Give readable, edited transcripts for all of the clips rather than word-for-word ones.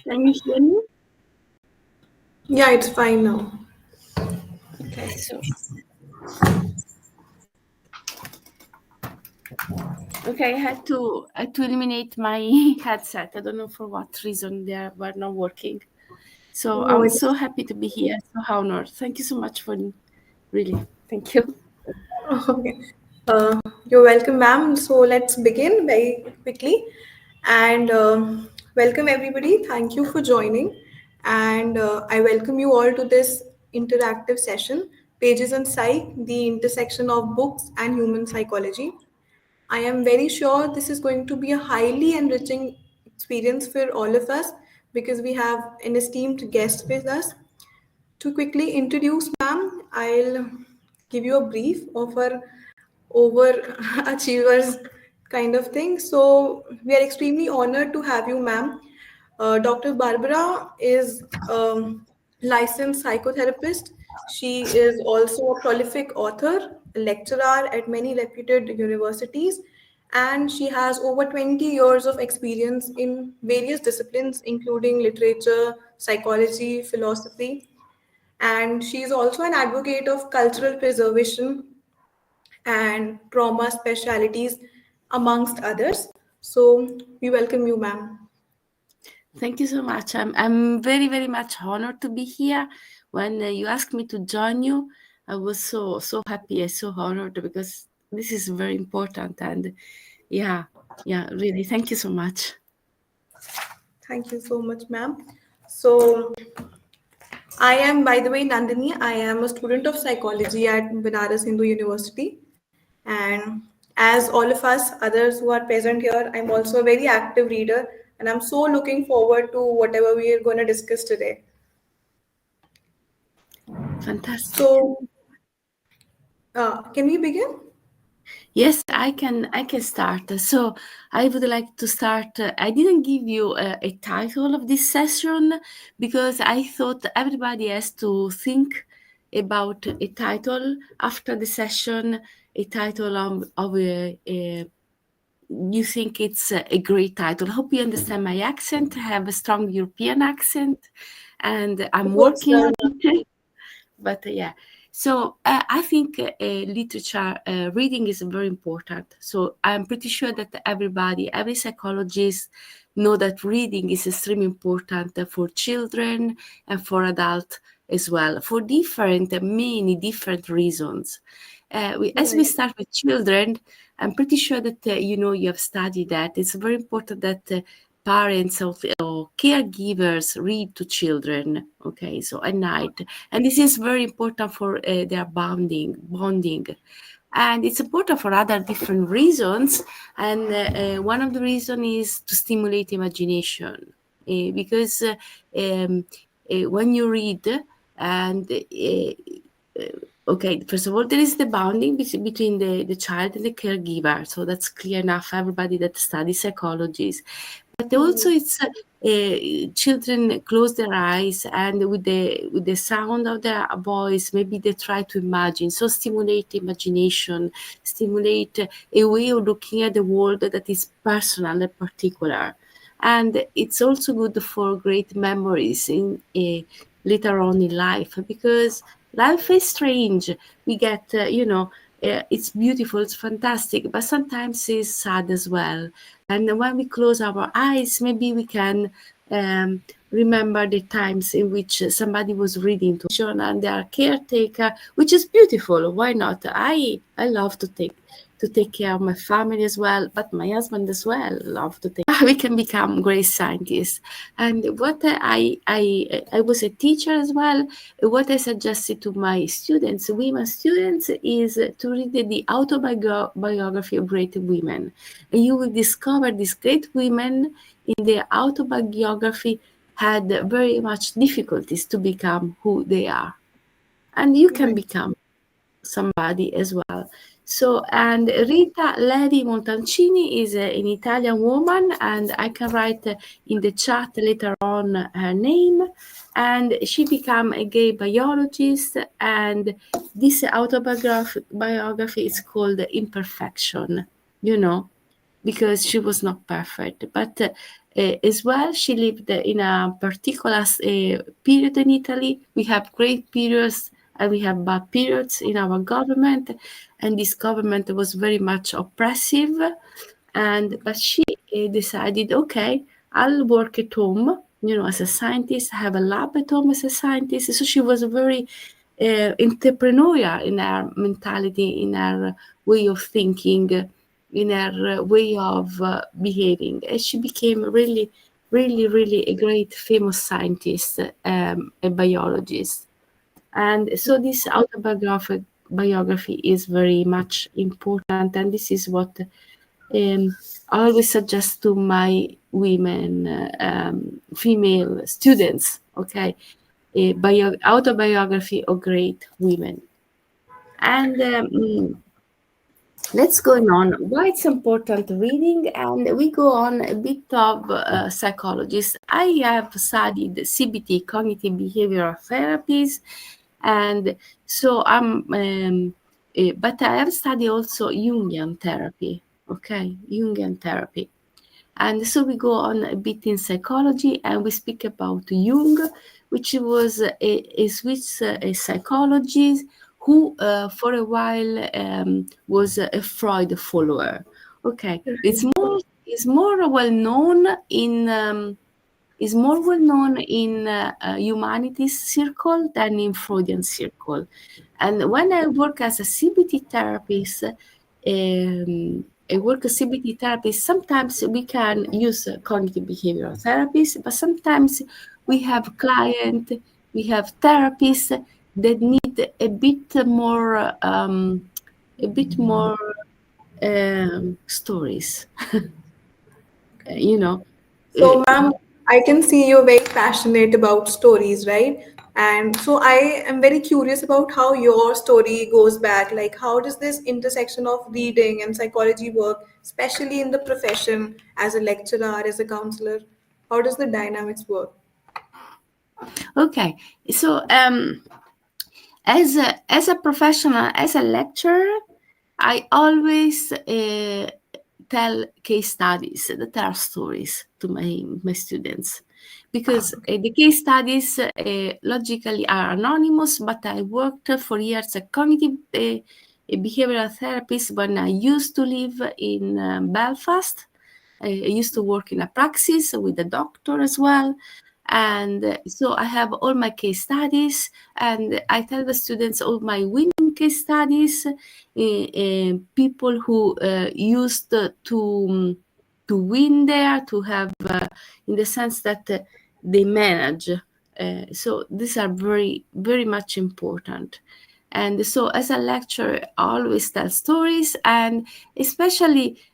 Can you hear me? Yeah, it's fine now. Okay, so I had to eliminate my headset. I don't know for what reason they were not working. So No I'm so worries. happy to be here. So honored. Thank you so much for really. Thank you. Okay. You're welcome, ma'am. So let's begin very quickly. And welcome, everybody. Thank you for joining. And I welcome you all to this interactive session, Pages and Psych, the intersection of books and human psychology. I am very sure this is going to be a highly enriching experience for all of us because we have an esteemed guest with us. To quickly introduce ma'am, I'll give you a brief of our overachievers kind of thing. So we are extremely honored to have you, ma'am. Dr. Barbara is a licensed psychotherapist. She is also a prolific author, a lecturer at many reputed universities, and she has over 20 years of experience in various disciplines, including literature, psychology, philosophy, and she's also an advocate of cultural preservation and trauma specialities, amongst others. So we welcome you, ma'am. Thank you so much. I'm very very much honored to be here. When you asked me to join you, I was so happy and so honored because this is very important and yeah, really. Thank you so much. Thank you so much, ma'am. So I am, by the way, Nandini. I am a student of psychology at Banaras Hindu University. And as all of us others who are present here, I'm also a very active reader. And I'm so looking forward to whatever we are going to discuss today. Fantastic. So, can we begin? Yes, I can start. So I would like to start. I didn't give you a title of this session because I thought everybody has to think about a title after the session, a title of a you think it's a great title. Hope you understand my accent. I have a strong European accent and I'm Of course, working well, on it. But yeah, so I think literature reading is very important. So I'm pretty sure that every psychologist know that reading is extremely important for children and for adults as well, for many different reasons. As we right. start with children, I'm pretty sure that you have studied that. It's very important that parents or caregivers read to children. Okay, so at night, and this is very important for their bonding, and it's important for other different reasons. And one of the reason is to stimulate imagination, because when you read and okay, first of all, there is the bonding between the child and the caregiver. So that's clear enough for everybody that studies psychology. But also, it's children close their eyes and with the sound of their voice, maybe they try to imagine. So stimulate imagination, stimulate a way of looking at the world that is personal and particular. And it's also good for great memories in later on in life because life is strange. We get, it's beautiful, it's fantastic, but sometimes it's sad as well. And when we close our eyes, maybe we can remember the times in which somebody was reading to children and their caretaker, which is beautiful. Why not? I love to take care of my family as well, but my husband as well love to take. We can become great scientists. And what I was a teacher as well. What I suggested to my students, women students, is to read the autobiography of great women. And you will discover these great women in their autobiography had very much difficulties to become who they are. And you can Right. become somebody as well. So, and Rita Levi Montalcini is an Italian woman, and I can write in the chat later on her name. And she became a gay biologist, and this biography is called Imperfection, you know, because she was not perfect. But as well. She lived in a particular period in Italy. We have great periods and we have bad periods in our government, and this government was very much oppressive. And but she decided, okay, I'll work at home, as a scientist. I have a lab at home as a scientist. So she was very entrepreneurial in her mentality, in her way of thinking, in her way of behaving. And she became really, really, really a great famous scientist, a biologist. And so this biography is very much important, and this is what I always suggest to my women, female students. Okay, a autobiography of great women. And let's go on. Why it's important reading, and we go on a bit of psychologists. I have studied CBT, cognitive behavioral therapies, and so but I have studied also Jungian therapy. Okay, Jungian therapy. And so we go on a bit in psychology, and we speak about Jung, which was a Swiss psychologist who, for a while, was a Freud follower. Okay, it's more well known in humanities circle than in Freudian circle. And when I work as a CBT therapist, sometimes we can use cognitive behavioral therapies, but sometimes we have we have therapists that need a bit more stories, you know. So, ma'am, I can see you're very passionate about stories, right? And so I am very curious about how your story goes back. Like, how does this intersection of reading and psychology work, especially in the profession as a lecturer, as a counselor? How does the dynamics work? Okay, so as a professional, as a lecturer, I always tell case studies that are stories to my students, because the case studies logically are anonymous. But I worked for years as cognitive behavioral therapist when I used to live in Belfast. I used to work in a praxis with a doctor as well. And so I have all my case studies, and I tell the students all my winning case studies, people who used to win there, to have, in the sense that they manage. So these are very, very much important. And so as a lecturer, I always tell stories, and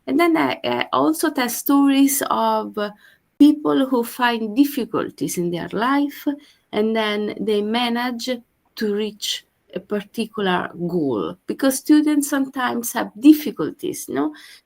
then I also tell stories of people who find difficulties in their life, and then they manage to reach a particular goal, because students sometimes have difficulties.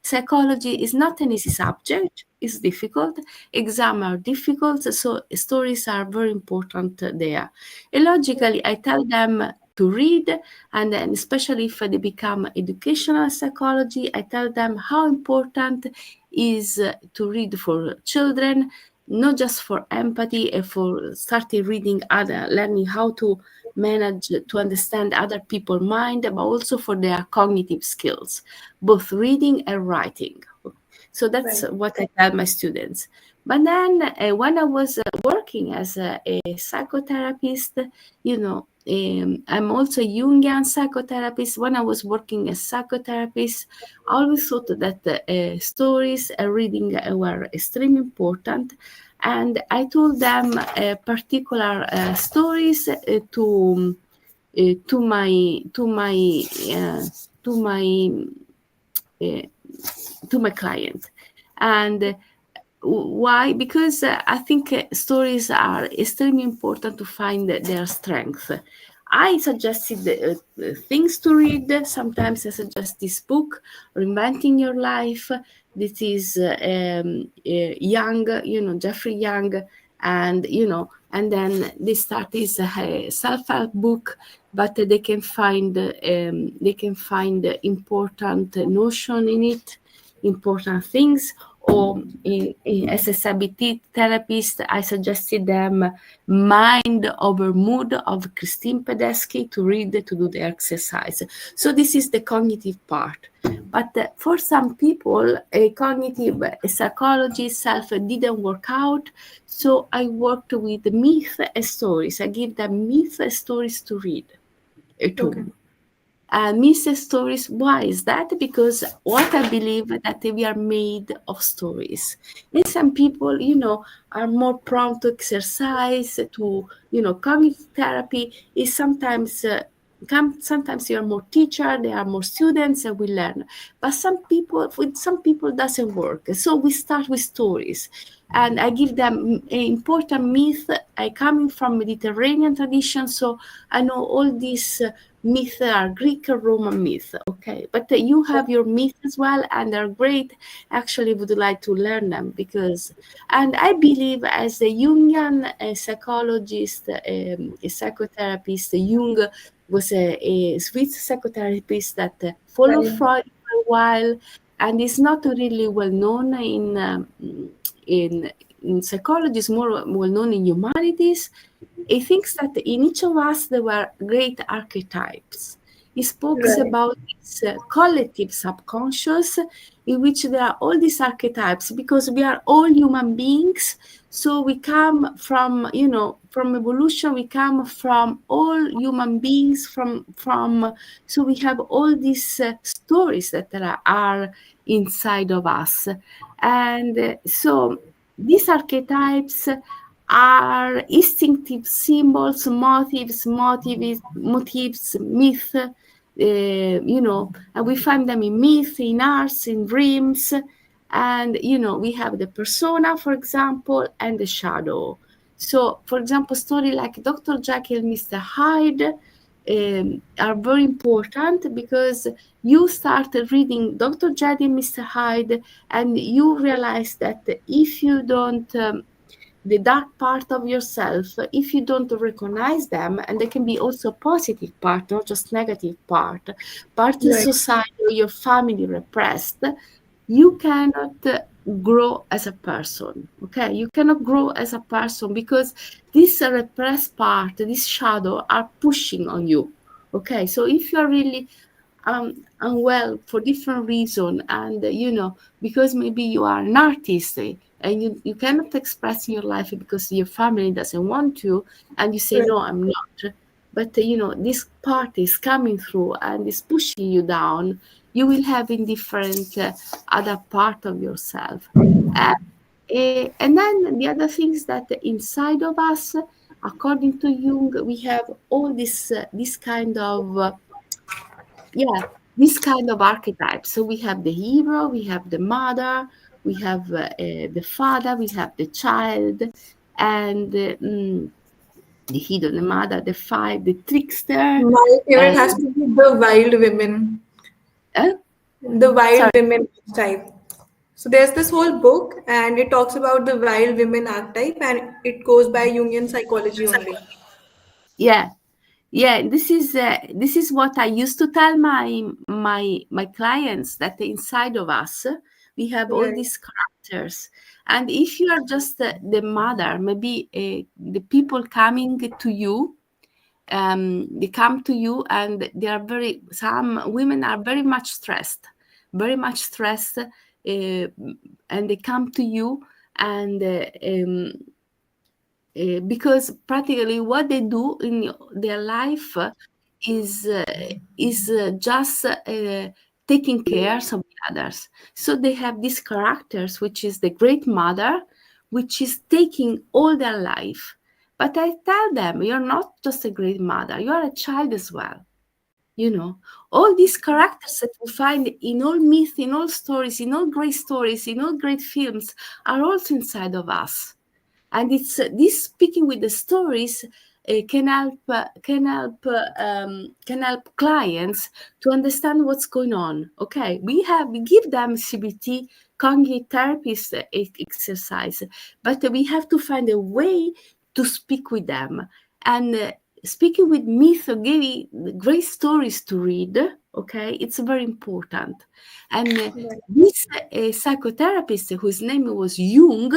Psychology is not an easy subject, it's difficult, exams are difficult, so stories are very important there. And logically, I tell them to read, and then especially if they become educational psychology, I tell them how important is to read for children, not just for empathy and for starting reading learning how to manage to understand other people's mind, but also for their cognitive skills, both reading and writing. So that's Right. what I tell my students. But then when I was working as a psychotherapist, I'm also a Jungian psychotherapist. When I was working as psychotherapist, I always thought that stories and reading were extremely important. And I told them particular stories to my to my uh, to my uh, to my client. And why? Because I think stories are extremely important to find their strength. I suggested things to read. Sometimes I suggest this book, Reinventing Your Life. This is Young, Jeffrey Young, and then they start this self-help book, but they can find important notion in it, important things. or as a CBT therapist, I suggested them Mind Over Mood of Christine Pedeschi to read, to do the exercise. So this is the cognitive part. But for some people, a cognitive psychology self didn't work out. So I worked with myth and stories. I give them myth and stories to read at Okay. home. And Mrs. Stories, why is that? Because what I believe that we are made of stories. And some people, are more prone to exercise, to, cognitive therapy is sometimes, sometimes you are more teacher, there are more students and we learn. But with some people doesn't work. So we start with stories. And I give them an important myth. I coming from Mediterranean tradition, so I know all these myths are Greek or Roman myths, okay? But you have your myths as well, and they're great. Actually, would like to learn them and I believe as a Jungian psychologist, a psychotherapist, Jung was a Swiss psychotherapist that followed Right. Freud for a while, and is not really well known in in psychology, is more well known in humanities. He thinks that in each of us there were great archetypes. He spoke Right. about this collective subconscious in which there are all these archetypes because we are all human beings. So we come from, from evolution, we come from all human beings, so we have all these stories that are inside of us. And so these archetypes are instinctive symbols, motives, myth, and we find them in myth, in arts, in dreams. And, we have the persona, for example, and the shadow. So, for example, story like Dr. Jekyll, Mr. Hyde are very important because you start reading Dr. Jekyll, Mr. Hyde, and you realize that if you don't the dark part of yourself, if you don't recognize them, and they can be also positive part, not just negative part of Right. society or your family repressed, you cannot grow as a person. Okay, you cannot grow as a person because this repressed part, this shadow, are pushing on you. Okay, so if you are really unwell for different reason, and because maybe you are an artist, and you cannot express in your life because your family doesn't want to, and you say Right. no, I'm not, but this part is coming through and is pushing you down, you will have indifferent other part of yourself. And then the other thing is that inside of us, according to Jung, we have all this kind of yeah, this kind of archetype. So we have the hero, we have the mother, we have the father, we have the child, and the hero, the mother, the five, the trickster. My favorite And has to be the wild women. uh, The wild sorry, women type. So there's this whole book, and it talks about the wild women archetype, and it goes by Jungian psychology only. yeah, yeah. This is what I used to tell my clients, that inside of us we have all Right. these characters. And if you are just the mother, maybe the people coming to you, they come to you and they are some women are very much stressed, and they come to you, and because practically what they do in their life is uh, is just taking care of the others. So they have these characters, which is the great mother, which is taking all their life. But I tell them, you're not just a great mother, you are a child as well. You know, all these characters that we find in all myths, in all stories, in all great stories, in all great films are also inside of us. And it's this speaking with the stories can help clients to understand what's going on. Okay, we give them CBT cognitive therapist exercise, but we have to find a way to speak with them. And speaking with myth gave great stories to read. Okay, it's very important. And Right. this psychotherapist, whose name was Jung,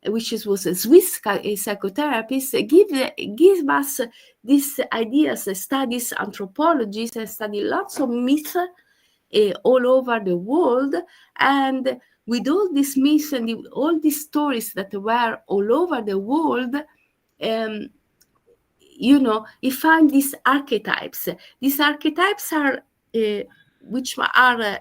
was a Swiss psychotherapist, give us these ideas, studies anthropologists, and study lots of myths all over the world. And with all these myths and all these stories that were all over the world, um, you find these archetypes. These archetypes are which are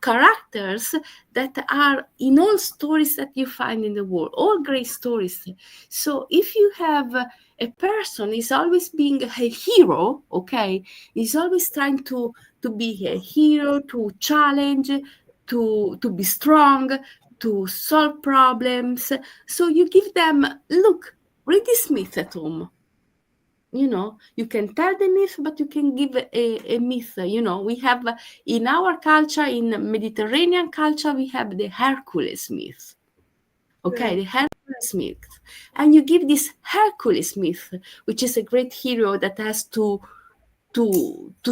characters that are in all stories that you find in the world, all great stories. So if you have a person is always being a hero, okay, is always trying to be a hero, to challenge, to be strong, to solve problems. So you give them, look, read this myth at home. You can tell the myth, but you can give a myth. We have in our culture, in Mediterranean culture, we have the Hercules myth. Okay, Right. the Hercules myth. And you give this Hercules myth, which is a great hero that has to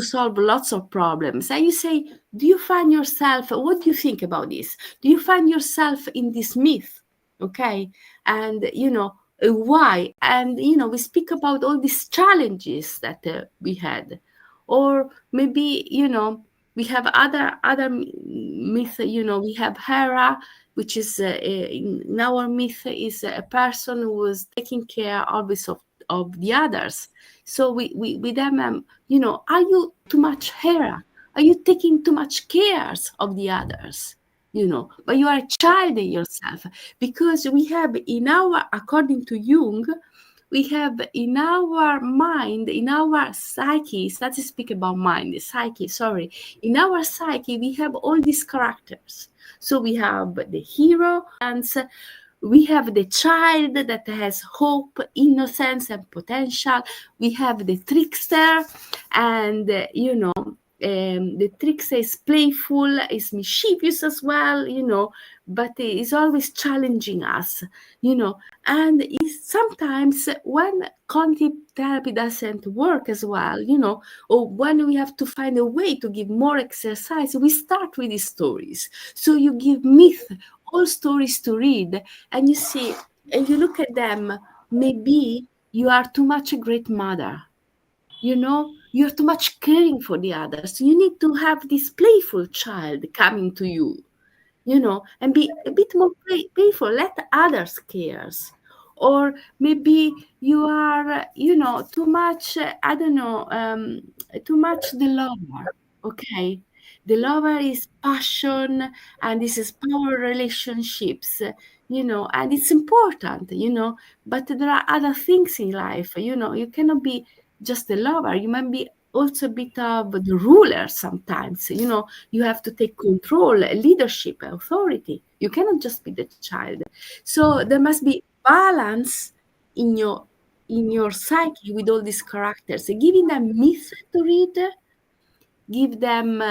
solve lots of problems. And you say, do you find yourself, what do you think about this? Do you find yourself in this myth? Okay. And why? And we speak about all these challenges that we had. Or maybe we have other myth. We have Hera, which is in our myth is a person who was taking care always of the others. So we with them, are you too much Hera? Are you taking too much cares of the others? But you are a child in yourself, because we have in our, according to Jung, we have in our mind, in our psyche, let's speak about mind, the psyche, sorry. In our psyche, we have all these characters. So we have the hero, and we have the child that has hope, innocence, and potential. We have the trickster, and the trickster is playful, is mischievous as well, but is always challenging us, and is sometimes when cognitive therapy doesn't work as well, or when we have to find a way to give more exercise, we start with these stories. So you give myth, all stories to read, and you see, and you look at them, maybe you are too much a great mother, you're too much caring for the others. You need to have this playful child coming to you, and be a bit more playful, let others cares. Or maybe you are, too much, I don't know, too much the lover, okay? The lover is passion, and this is power relationships, and it's important, but there are other things in life, you cannot be just a lover, you might be also a bit of the ruler sometimes, you have to take control, leadership, authority. You cannot just be the child. So there must be balance in your psyche with all these characters, giving them myth to read, give them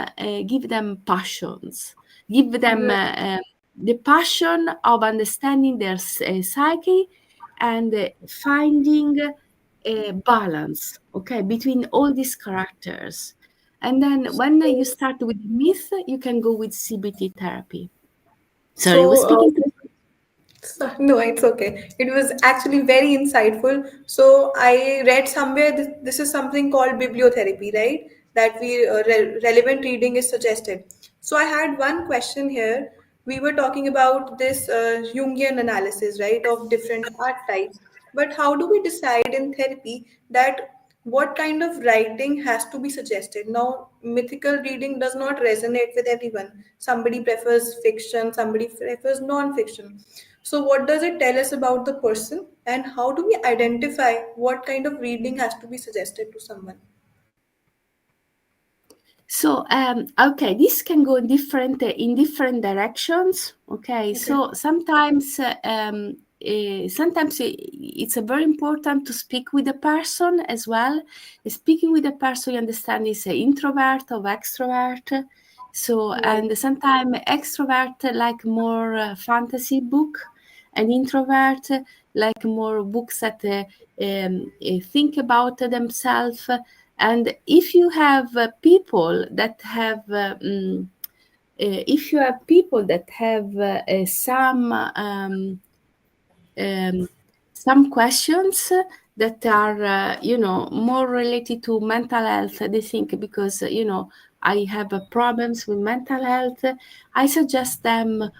passions, give them Right. the passion of understanding their psyche, and finding a balance, okay, between all these characters. And then when you So, start with myth, you can go with CBT therapy. Sorry, I was so speaking to. No, it's okay. It was actually very insightful. So I read somewhere this is something called bibliotherapy, right? That relevant reading is suggested. So I had one question here. We were talking about this Jungian analysis, right, of different archetypes. But how do we decide in therapy that what kind of writing has to be suggested? Now, mythical reading does not resonate with everyone. Somebody prefers fiction, somebody prefers non-fiction. So, what does it tell us about the person, and how do we identify what kind of reading has to be suggested to someone? So, okay, this can go in different directions. Okay, Okay. so sometimes it's very important to speak with the person as well. Speaking with the person, you understand is an introvert or extrovert. So, Right. and sometimes extrovert like more fantasy book, and introvert like more books that think about themselves. And if you have people that have if you have people that have um, some questions that are more related to mental health, they think, because I have problems with mental health, I suggest them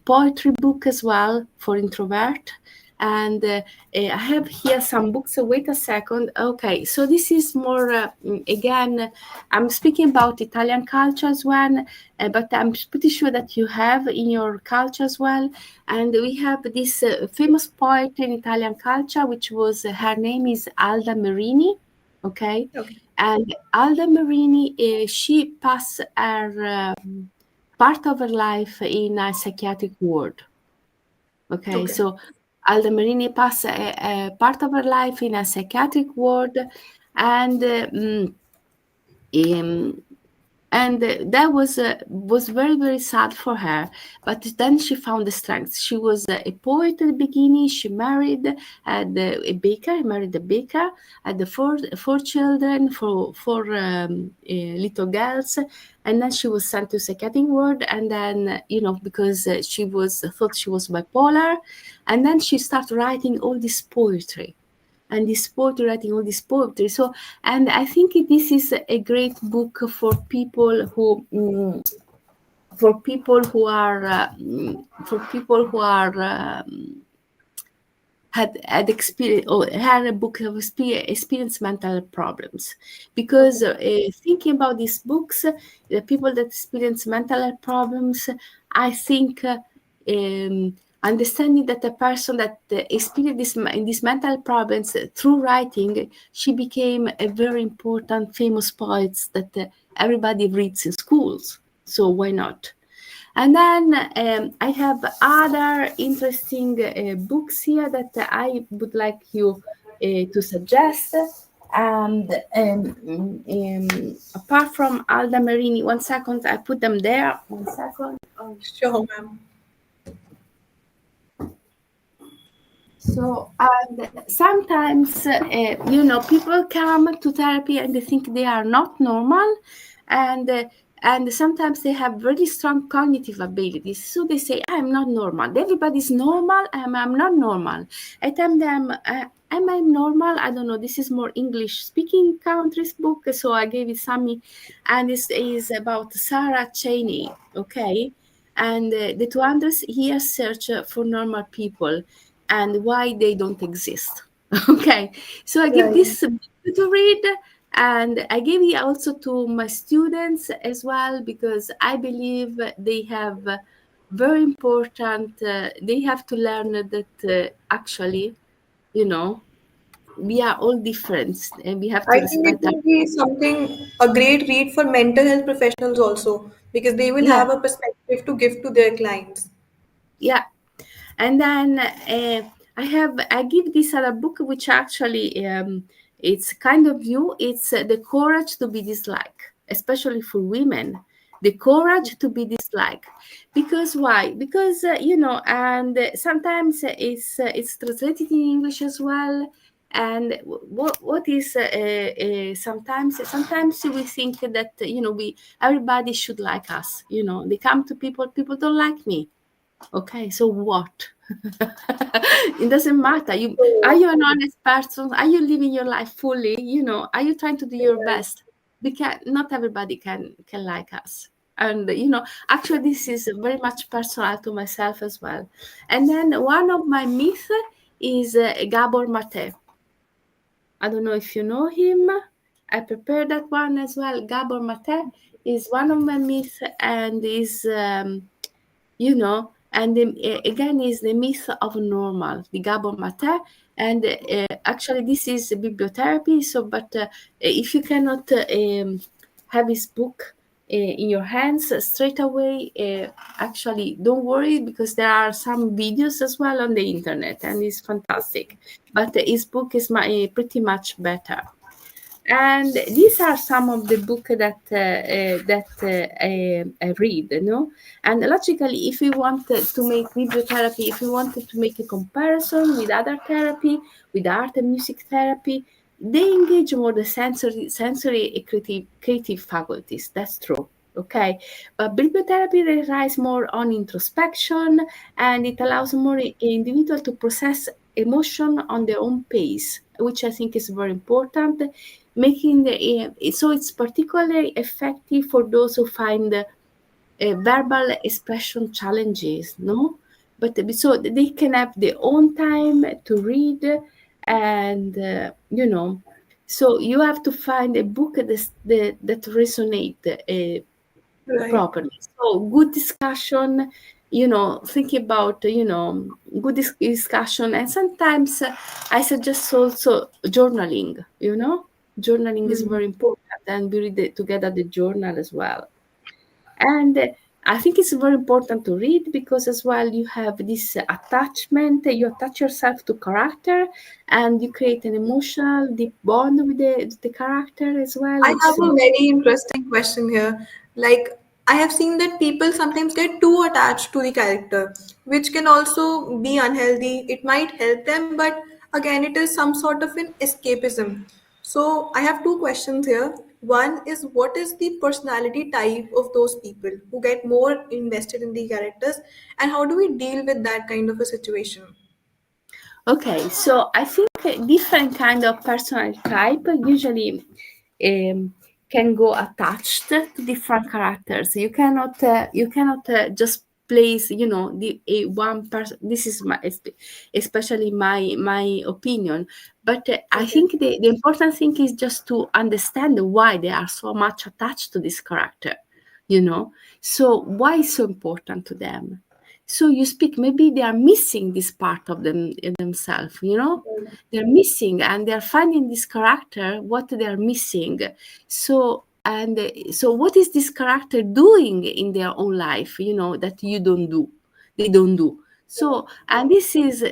poetry book as well for introvert. And I have here some books. Wait a second. Okay, so this is more again, I'm speaking about Italian culture as well, but I'm pretty sure that you have in your culture as well. And we have this famous poet in Italian culture, which was her name is Alda Merini. Okay, Okay. and Alda Merini, she passed her part of her life in a psychiatric ward. Okay, Okay. so Alda Merini passed a part of her life in a psychiatric ward, and um, that was very, very sad for her. But then she found the strength. She was a poet at the beginning. She married, had a baker, married a baker, had the four children, four little girls. And then she was sent to psychiatric ward. And then because she was thought she was bipolar, and then she started writing all this poetry, and this poetry, writing all this poetry. So, and I think this is a great book for people who had experience or had a book of experienced mental problems, because Okay. thinking about these books, the people that experience mental health problems, I think understanding that a person that experienced these mental problems through writing, she became a very important famous poet that everybody reads in schools. So why not? And then I have other interesting books here that I would like you to suggest. And apart from Alda Merini, one second, I put them there. One second. Oh. Sure, ma'am. So, and sometimes, people come to therapy and they think they are not normal, and uh, and sometimes they have really strong cognitive abilities. So they say, "I'm not normal. Everybody's normal. I'm not normal." I tell them, "Am I normal?" I don't know. This is more English-speaking countries book, so I gave it some, and this is about Sarah Cheney. Okay, and the 200 years search for normal people and why they don't exist. Okay, so I give Right. this book to read, and I give it also to my students as well, because I believe they have very important, they have to learn that actually, you know, we are all different and we have to I think it respect our, will be something, a great read for mental health professionals also, because they will yeah, have a perspective to give to their clients. yeah. And then I give this other book, which actually it's kind of new. It's The Courage to be Disliked, especially for women. The courage to be disliked, because why? Because and sometimes it's translated in English as well. And what is sometimes we think that we everybody should like us. They come to people don't like me. Okay, so what? It doesn't matter. Are So, you an honest person? Are you living your life fully? Are you trying to do your right. best? Because not everybody can like us. And actually, this is very much personal to myself as well. And then one of my myths is Gabor Mate. I don't know if you know him. I prepared that one as well. Gabor Mate is one of my myths, and is and again is the myth of normal, the Gabor Mate. And actually this is bibliotherapy, so but if you cannot have his book in your hands straight away, actually don't worry, because there are some videos as well on the internet and it's fantastic, but his book is pretty much better. and these are some of the book that I read, you know. And logically, if we wanted to make bibliotherapy, if we wanted to make a comparison with other therapy, with art and music therapy, they engage more the sensory and creative faculties. That's true. Okay, but bibliotherapy relies more on introspection, and it allows more individual to process emotion on their own pace, which I think is very important, making so it's particularly effective for those who find verbal expression challenges, no? But so they can have their own time to read, and so you have to find a book that resonate Right. properly. So good discussion, think about, good discussion. And sometimes I suggest also journaling, journaling is very important, and we read it together the journal as well. And I think it's very important to read because as well you have this attachment, you attach yourself to character, and you create an emotional deep bond with the character as well, I which have is a very interesting question here. Like, I have seen that people sometimes get too attached to the character, which can also be unhealthy. It might help them, but again, it is some sort of an escapism. So, I have two questions here. One is, what is the personality type of those people who get more invested in the characters, and how do we deal with that kind of a situation? okay. So I think different kind of personality type usually um, can go attached to different characters. You cannot just place, the a one person. This is especially my opinion. But I Okay. think the important thing is just to understand why they are so much attached to this character. You know, so why is so important to them? So you speak, maybe they are missing this part of them in themselves, they're missing, and they're finding this character what they are missing. So what is this character doing in their own life, that you don't do, they don't do. So, and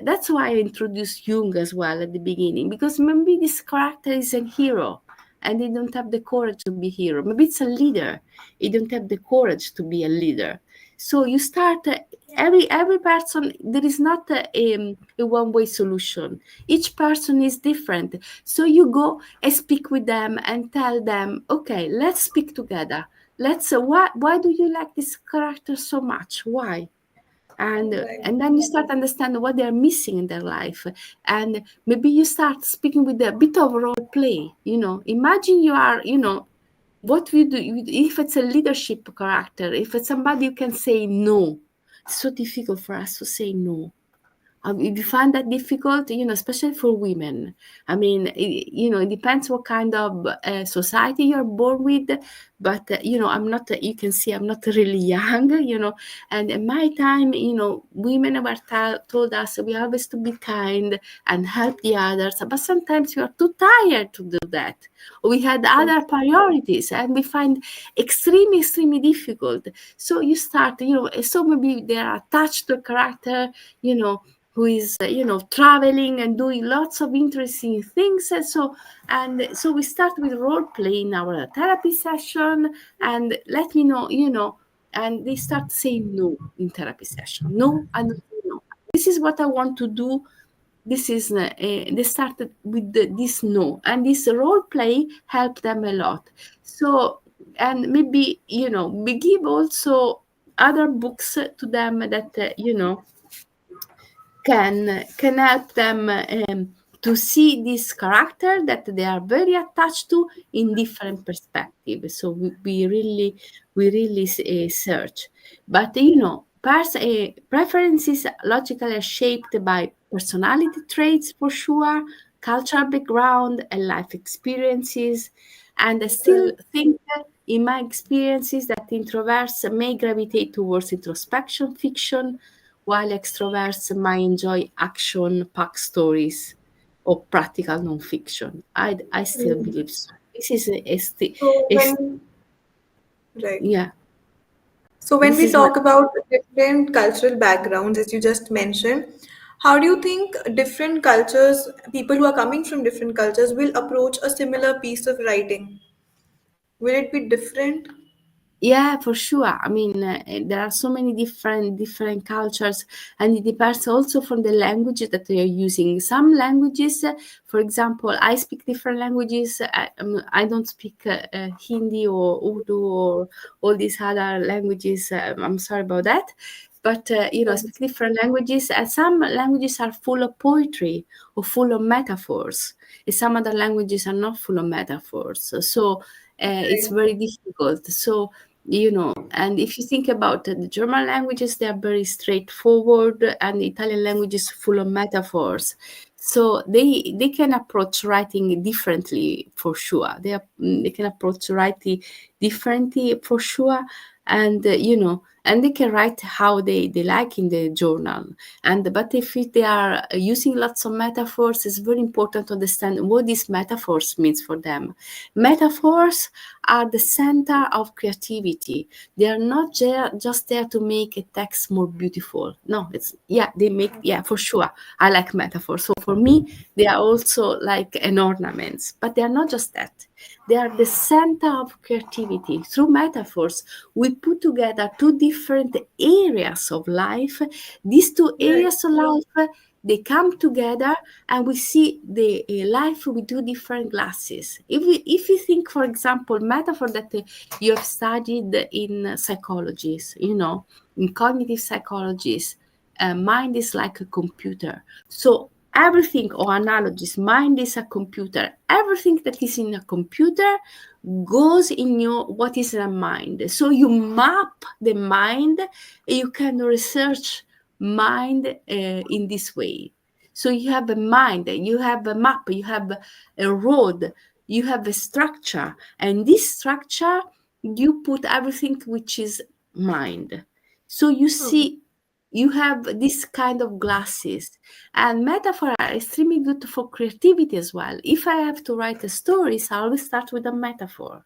that's why I introduced Jung as well at the beginning, because maybe this character is a hero and they don't have the courage to be hero. Maybe it's a leader, they don't have the courage to be a leader. So you start, every person, there is not a one way solution. Each person is different. So you go and speak with them and tell them, okay, let's speak together. Let's why do you like this character so much? Why? Right. And then you start understanding what they're missing in their life. And maybe you start speaking with a bit of role play. Imagine you are, what we do if it's a leadership character, if it's somebody you can say no. It's so difficult for us to say no. If you find that difficult, especially for women, I mean, it depends what kind of society you're born with. But I'm not. You can see I'm not really young. And in my time, women were told us we always to be kind and help the others. But sometimes we are too tired to do that. We had other priorities, and we find extremely difficult. So you start, so maybe they are attached to a character, who is traveling and doing lots of interesting things. And so we start with role play in our therapy session, and let me know, and they start saying no in therapy session. No, and no, this is what I want to do. This is they started with this no, and this role play helped them a lot. So, and maybe, we give also other books to them that can help them to see this character that they are very attached to in different perspectives. So we really search, but preferences logically are shaped by personality traits for sure, cultural background, and life experiences. And I still Right. think that in my experiences that introverts may gravitate towards introspection fiction, while extroverts might enjoy action-packed stories or practical non-fiction. I still believe so. This is So a when right. yeah. So when This we is my talk about different cultural backgrounds, as you just mentioned, How do you think different cultures, people who are coming from different cultures, will approach a similar piece of writing? Will it be different? Yeah, for sure. I mean, there are so many different cultures, and it depends also from the language that they are using. Some languages, for example, I speak different languages. I don't speak Hindi or Urdu or all these other languages. I'm sorry about that. But I No. speak different languages, and some languages are full of poetry or full of metaphors, and some other languages are not full of metaphors. So it's Right. very difficult. So and if you think about the German languages, they are very straightforward, and the Italian language is full of metaphors. So they can approach writing differently for sure. They can approach writing differently for sure, and and they can write how they like in the journal. And but if they are using lots of metaphors, it's very important to understand what these metaphors means for them. Metaphors are the center of creativity. They are not just there to make a text more beautiful. No, it's they make for sure. I like metaphors. So for me, they are also like an ornaments, but they are not just that. They are the center of creativity. Through metaphors, we put together two different areas of life. These two Right. areas of life, they come together, and we see the life with two different glasses. If you think, for example, metaphor that you have studied in psychologies, in cognitive psychologies, mind is like a computer. So everything, or analogies, mind is a computer. Everything that is in a computer goes in your what is in a mind. So you map the mind, you can research mind in this way. So you have a mind, you have a map, you have a road, you have a structure, and this structure, you put everything which is mind. So you Okay. see, you have this kind of glasses, and metaphor are extremely good for creativity as well. If I have to write a story, so I always start with a metaphor.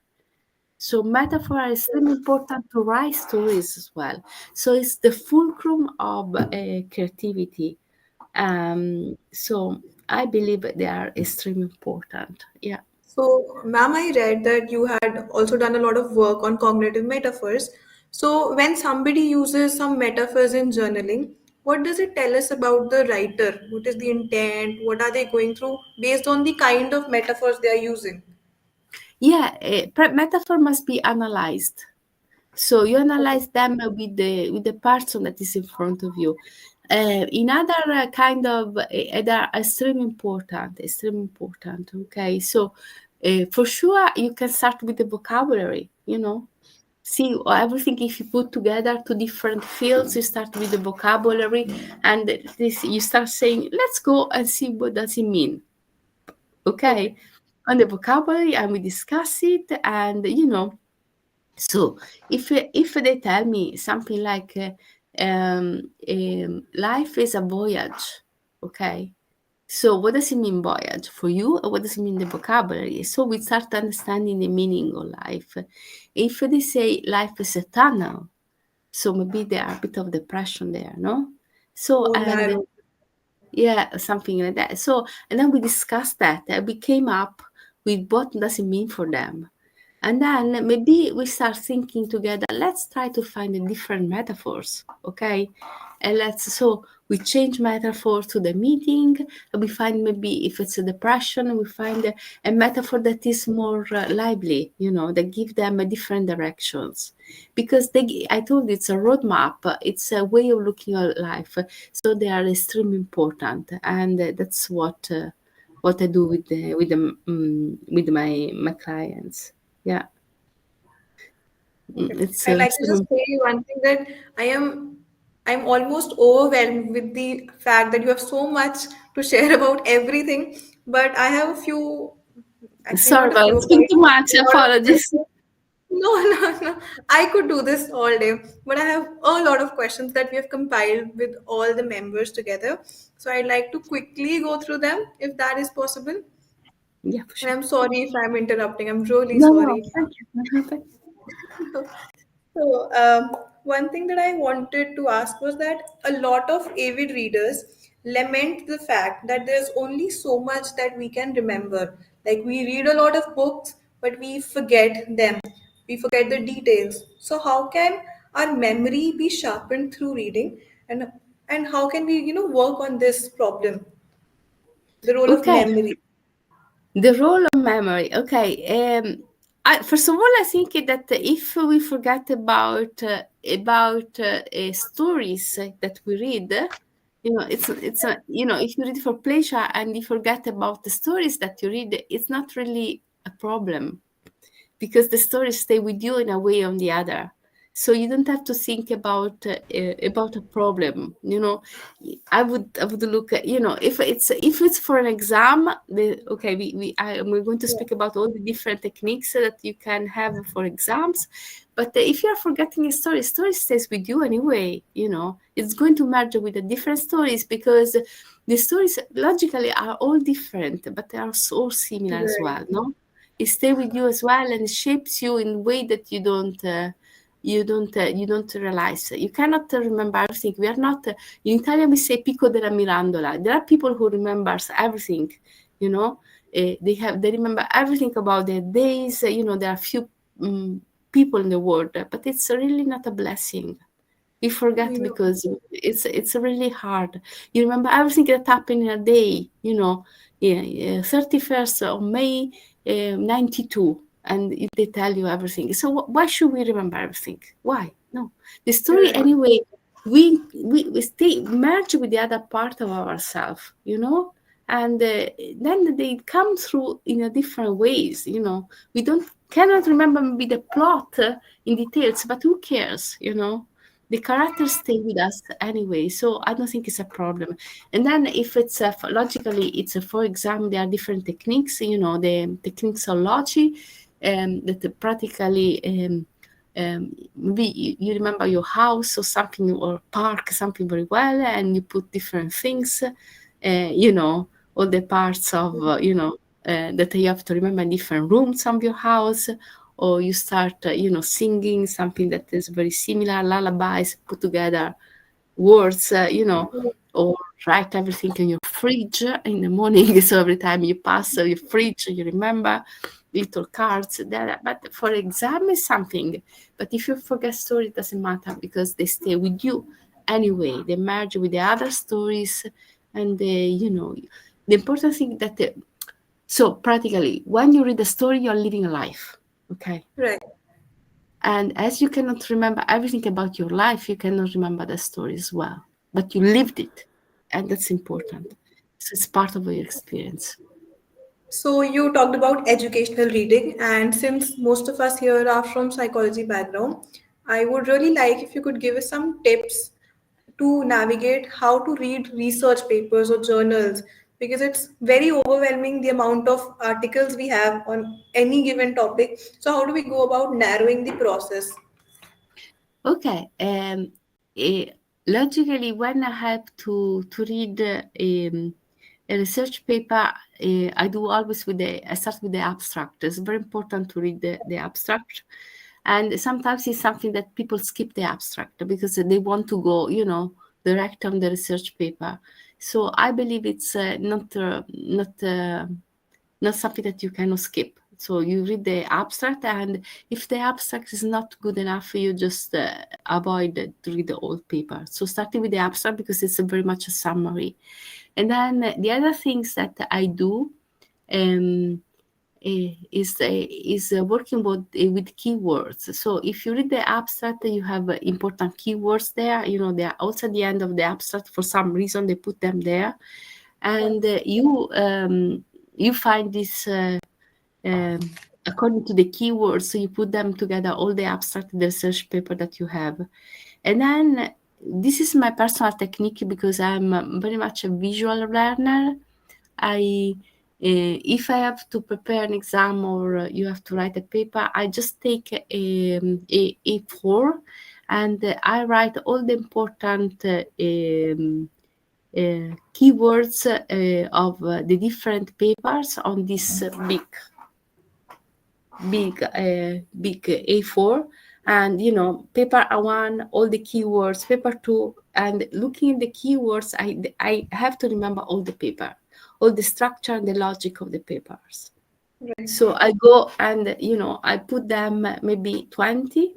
So metaphor are extremely important to write stories as well. So it's the fulcrum of creativity. So I believe they are extremely important. Yeah. So, ma'am, I read that you had also done a lot of work on cognitive metaphors. So, when somebody uses some metaphors in journaling, what does it tell us about the writer? What is the intent? What are they going through based on the kind of metaphors they are using? Yeah, metaphor must be analyzed. So you Okay. analyze them with the person that is in front of you. In other kind of they are extremely important, extremely important. Okay, so for sure you can start with the vocabulary. See everything, if you put together two different fields, you start with the vocabulary, and this you start saying, let's go and see what does it mean. Okay, Okay. on the vocabulary, and we discuss it, and so if they tell me something like life is a voyage, okay, so what does it mean voyage for you, or what does it mean the vocabulary? So we start understanding the meaning of life. If they say life is a tunnel, so maybe there are a bit of depression there, no? So So and narrow. yeah, something like that. So and then we discussed that, we came up with what does it mean for them. And then maybe we start thinking together, let's try to find a different metaphors, okay? And so we change metaphor to the meeting. We find, maybe if it's a depression, we find a metaphor that is more lively, that give them a different directions. Because I told you, it's a roadmap, it's a way of looking at life. So they are extremely important. And that's what I do with my clients. Yeah. Okay. It's I'd like to extremely just say one thing that I'm almost overwhelmed with the fact that you have so much to share about everything. But I have a few, actually sorry, not a but few, it's been quite too much. a lot of Apologies. questions. No, no, no. I could do this all day, but I have a lot of questions that we have compiled with all the members together. So I'd like to quickly go through them if that is possible. Yeah, for And sure. I'm sorry if I'm interrupting. I'm really No, no, sorry. thank you. So, one thing that I wanted to ask was that a lot of avid readers lament the fact that there's only so much that we can remember. Like we read a lot of books, but we forget them. We forget the details. So how can our memory be sharpened through reading? And how can we, work on this problem? The role of Okay, memory. the role of memory. Okay. First of all, I think that if we forget about stories that we read, it's a, if you read for pleasure and you forget about the stories that you read, it's not really a problem, because the stories stay with you in a way or the other. So you don't have to think about a problem. I would look at, if it's for an exam. Okay, we're going to Yeah. speak about all the different techniques that you can have for exams. But if you are forgetting a story stays with you anyway. It's going to merge with the different stories, because the stories logically are all different, but they are so similar as Right. well. No, it stay with you as well, and shapes you in a way that you don't realize. You cannot remember everything. We are not in Italian. We say "picco della mirandola." There are people who remembers everything. You know, they remember everything about their days. There are few people in the world, but it's really not a blessing. We I forget know. because it's really hard. You remember everything that happened in a day. Yeah, yeah, 31st of May, 92, and they tell you everything. So why should we remember everything? Why? No, the story Right. anyway. We stay merge with the other part of ourselves. And then they come through in a different ways. We don't cannot remember maybe the plot in details, but who cares? The characters stay with us anyway, so I don't think it's a problem. And then if it's logically, it's for exam, there are different techniques. The techniques of logic, that practically, maybe you remember your house or something, or park something very well, and you put different things, all the parts of, that you have to remember in different rooms of your house. Or you start, singing something that is very similar, lullabies put together, words, or write everything in your fridge in the morning. So every time you pass your fridge, you remember little cards there. But for exam is something. But if you forget story, it doesn't matter, because they stay with you anyway. They merge with the other stories, and the important thing that. So practically, when you read a story, you're living a life. Okay. Right. And as you cannot remember everything about your life, you cannot remember the story as well. But you lived it. And that's important. So it's part of your experience. So you talked about educational reading, and since most of us here are from psychology background, I would really like if you could give us some tips to navigate how to read research papers or journals, because it's very overwhelming the amount of articles we have on any given topic. So how do we go about narrowing the process? Okay. Eh, Logically, when I have to read a research paper, I do always I start with the abstract. It's very important to read the abstract. And sometimes it's something that people skip the abstract because they want to go, direct on the research paper. So I believe it's not something that you cannot skip. So you read the abstract, and if the abstract is not good enough, you just avoid to read the whole paper. So starting with the abstract, because it's very much a summary. And then the other things that I do, um, is working with keywords. So if you read the abstract, you have important keywords there. They are also at the end of the abstract. For some reason, they put them there, and you find this. Um, According to the keywords, so you put them together, all the abstract, the research paper that you have. And then this is my personal technique, because I'm very much a visual learner. If I have to prepare an exam, or you have to write a paper, I just take A4, and I write all the important keywords of the different papers on this big A4, And paper one, all the keywords, paper two, and looking at the keywords, I have to remember all the paper, all the structure and the logic of the papers. Right. So I go and I put them maybe 20,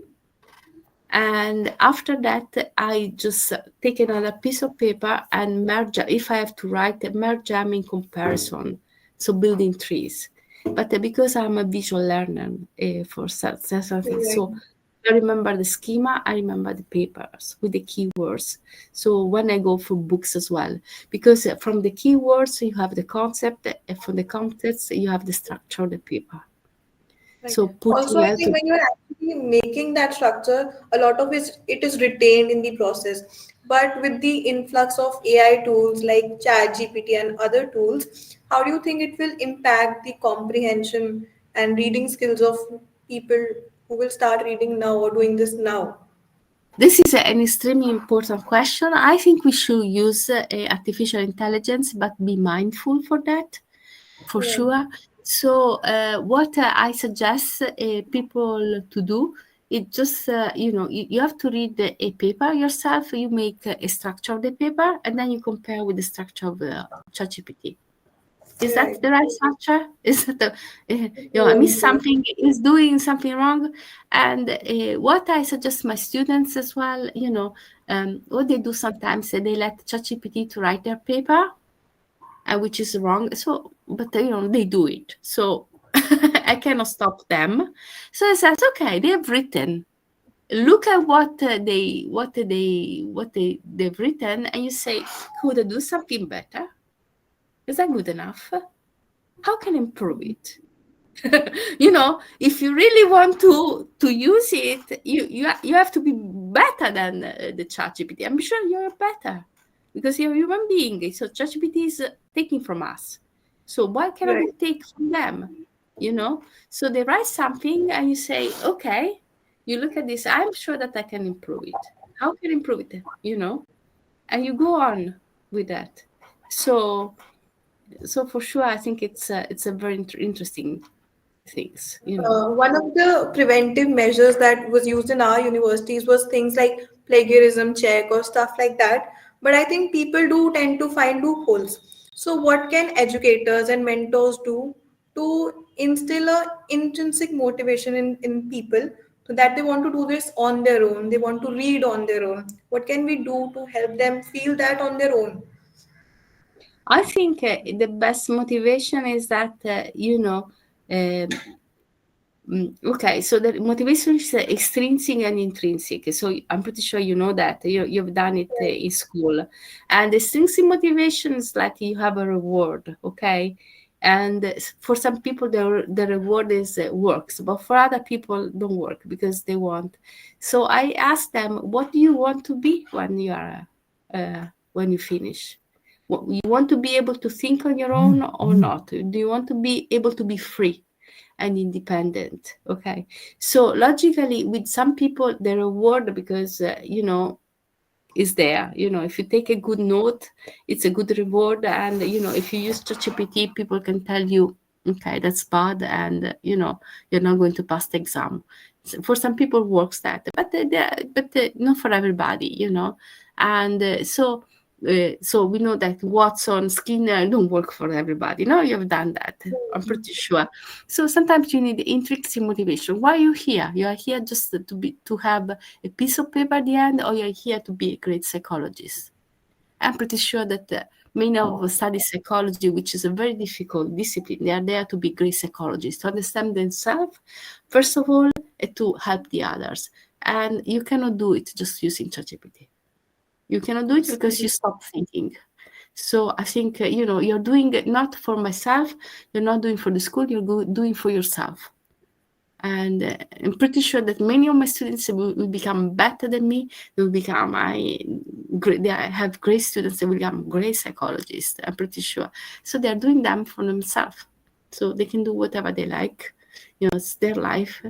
and after that I just take another piece of paper and merge, if I have to write, merge them in comparison, so building trees. But because I'm a visual learner, for certain things, Right. so I remember the schema, I remember the papers with the keywords. So when I go for books as well, because from the keywords you have the concept, and from the concepts you have the structure of the paper. Right. So Also, putting I out think when you're actually making that structure, a lot of it is retained in the process. But with the influx of AI tools like ChatGPT and other tools, how do you think it will impact the comprehension and reading skills of people who will start reading now or doing this now? This is an extremely important question. I think we should use artificial intelligence, but be mindful for that, for Right. sure. So, what I suggest people to do is just, you have to read a paper yourself. You make a structure of the paper, and then you compare with the structure of ChatGPT. Is that Right. the right structure? Is that I Yes, miss yes. something? Is doing something wrong? And what I suggest my students as well, what they do sometimes, they let ChatGPT to write their paper, which is wrong. So, but they do it. So I cannot stop them. So I said, okay, they have written. Look at they've written, and you say, could I do something better? Is that good enough? How can I improve it? If you really want to use it, you have to be better than the ChatGPT. I'm sure you're better because you're a human being. So ChatGPT is taking from us. So why cannot we Right. take from them? So they write something and you say, okay, you look at this. I'm sure that I can improve it. How can I improve it? And you go on with that. So for sure, I think it's a very interesting things. One of the preventive measures that was used in our universities was things like plagiarism check or stuff like that. But I think people do tend to find loopholes. So, what can educators and mentors do to instill a intrinsic motivation in people so that they want to do this on their own? They want to read on their own. What can we do to help them feel that on their own? I think the best motivation is that um, okay, so the motivation is extrinsic and intrinsic. So I'm pretty sure you know that you've done it Right. in school, and the extrinsic motivation is like you have a reward, okay. And for some people, the reward is works, but for other people, don't work because they want. So I ask them, what do you want to be when you are when you finish? You want to be able to think on your own or not? Do you want to be able to be free and independent? Okay, so logically with some people the reward, because is there. If you take a good note, it's a good reward. And if you use ChatGPT, people can tell you, okay, that's bad, and you're not going to pass the exam. For some people works that, but not for everybody. And so we know that Watson, Skinner don't work for everybody. No, you've done that, I'm pretty sure. So sometimes you need intrinsic motivation. Why are you here? You are here just to have a piece of paper at the end, or you're here to be a great psychologist? I'm pretty sure that many of us study psychology, which is a very difficult discipline. They are there to be great psychologists, to understand themselves, first of all, and to help the others. And you cannot do it just using ChatGPT. You cannot do it because you stop thinking. So I think, you're doing it not for myself, you're not doing for the school, you're doing for yourself. And I'm pretty sure that many of my students will become better than me. They will become great. They have great students. They will become great psychologists. I'm pretty sure. So they're doing them for themselves. So they can do whatever they like. It's their life.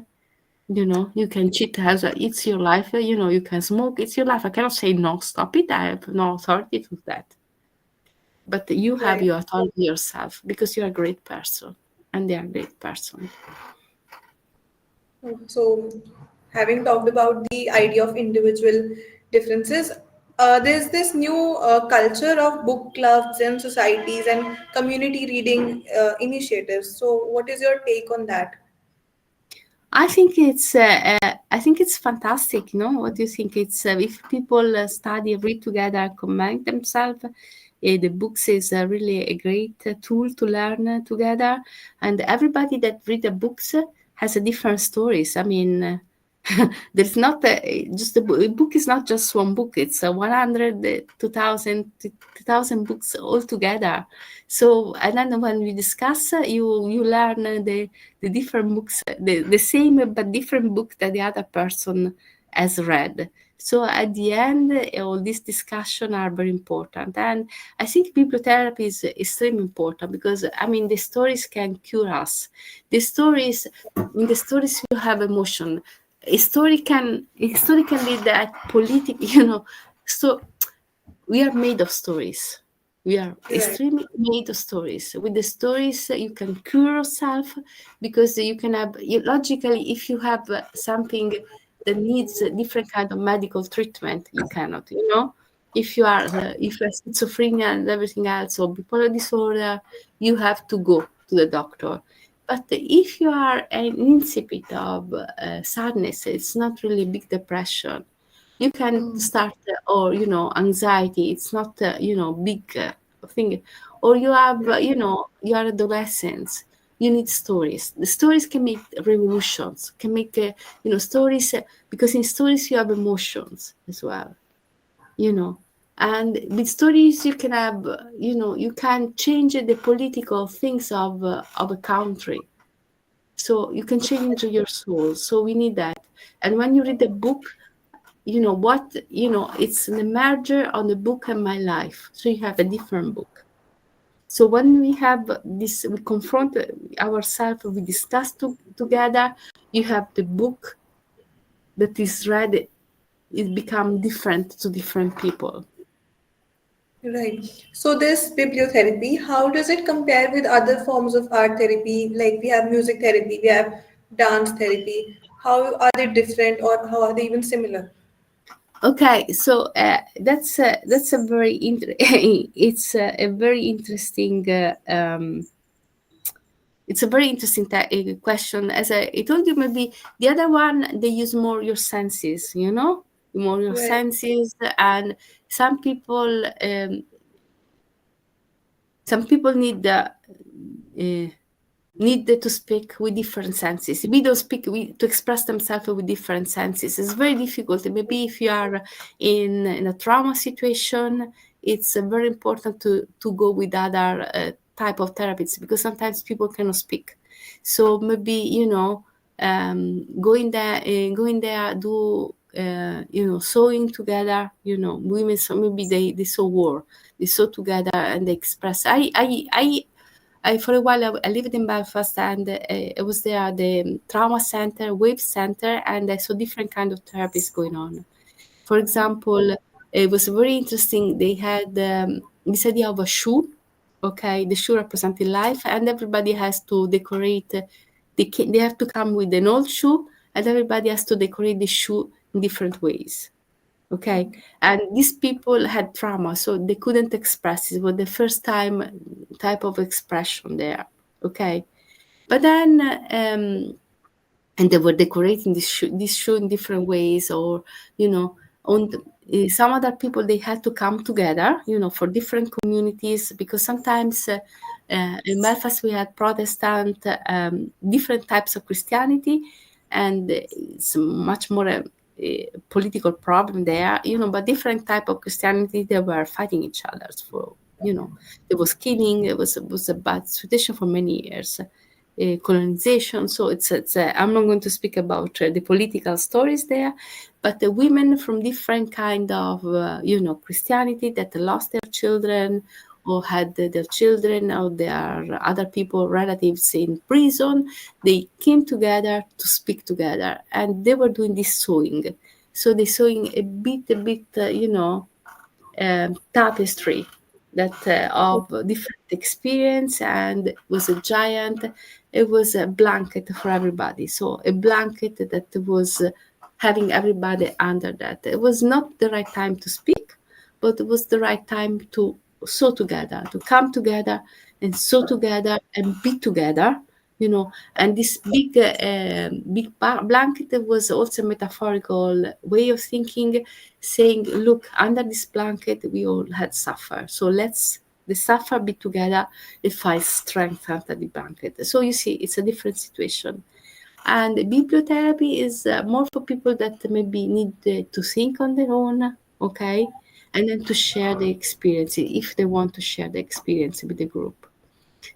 You can cheat as well. It's your life. You can smoke. It's your life. I cannot say no, stop it. I have no authority to that. But you have Right. your authority yourself because you're a great person, and they are a great person. So, having talked about the idea of individual differences, there's this new culture of book clubs and societies and community reading initiatives. So, what is your take on that? I think it's fantastic. You know, what do you think? It's if people study, read together, combine themselves. The books is really a great tool to learn together, and everybody that read the books has a different stories. I mean, there's not just a book is not just one book. It's 100, 2000, 2000 books all together. So, and then when we discuss, you learn the different books, the same but different book that the other person has read. So at the end, all these discussions are very important. And I think bibliotherapy is extremely important because, I mean, the stories can cure us. The stories, in the stories you have emotion. A story can be that politic, so we are made of stories. We are Right. extremely made of stories. With the stories, you can cure yourself because you can have, logically, if you have something that needs a different kind of medical treatment, you cannot, if you have schizophrenia and everything else or bipolar disorder, you have to go to the doctor. But if you are an incipit of sadness, it's not really big depression, you can start or anxiety, it's not big thing, or you have you are adolescents, you need stories. The stories can make revolutions, can make stories, because in stories you have emotions as well, you know and with stories you can have you can change the political things of a country, so you can change your soul. So we need that. And when you read a book, it's the merger on the book and my life, so you have a different book. So when we have this, we confront ourselves, we discuss together, you have the book that is read, it become different to different people. Right. So this bibliotherapy, how does it compare with other forms of art therapy? Like we have music therapy, we have dance therapy. How are they different or how are they even similar? Okay, so that's a very it's a very interesting it's a very interesting question. As I told you, maybe the other one, they use more your senses, more your Right. senses. And some people, need the need to speak with different senses. We don't speak to express themselves with different senses. It's very difficult. Maybe if you are in a trauma situation, it's very important to go with other type of therapies, because sometimes people cannot speak. So maybe go in there, do sewing together. Women, so maybe they sew war, they sew together and they express. I for a while I lived in Belfast, and I was there at the trauma center, wave center, and I saw different kind of therapies going on. For example, it was very interesting. They had this idea of a shoe. Okay, the shoe representing life, and everybody has to decorate. They have to come with an old shoe, and everybody has to decorate the shoe in different ways. Okay, and these people had trauma, so they couldn't express. It was the first time type of expression there. Okay, but then and they were decorating this shoe in different ways, or you know on some other people, they had to come together, for different communities, because sometimes in Belfast we had Protestant, different types of Christianity, and it's much more a political problem there, but different type of Christianity, they were fighting each other for, there was killing, it was a bad situation for many years, colonization. So I'm not going to speak about the political stories there, but the women from different kind of Christianity that lost their children, or had their children, or their other people, relatives in prison, they came together to speak together, and they were doing this sewing. So they sewing a bit, tapestry that of different experience, and it was a giant, it was a blanket for everybody, so a blanket that was having everybody under that. It was not the right time to speak, but it was the right time to sew together, to come together and sew together and be together, you know. And this blanket was also a metaphorical way of thinking, saying, look, under this blanket we all had suffer, so let's the suffer be together and find strength under the blanket. So you see, it's a different situation. And bibliotherapy is more for people that maybe need to think on their own, okay, and then to share the experience if they want to share the experience with the group.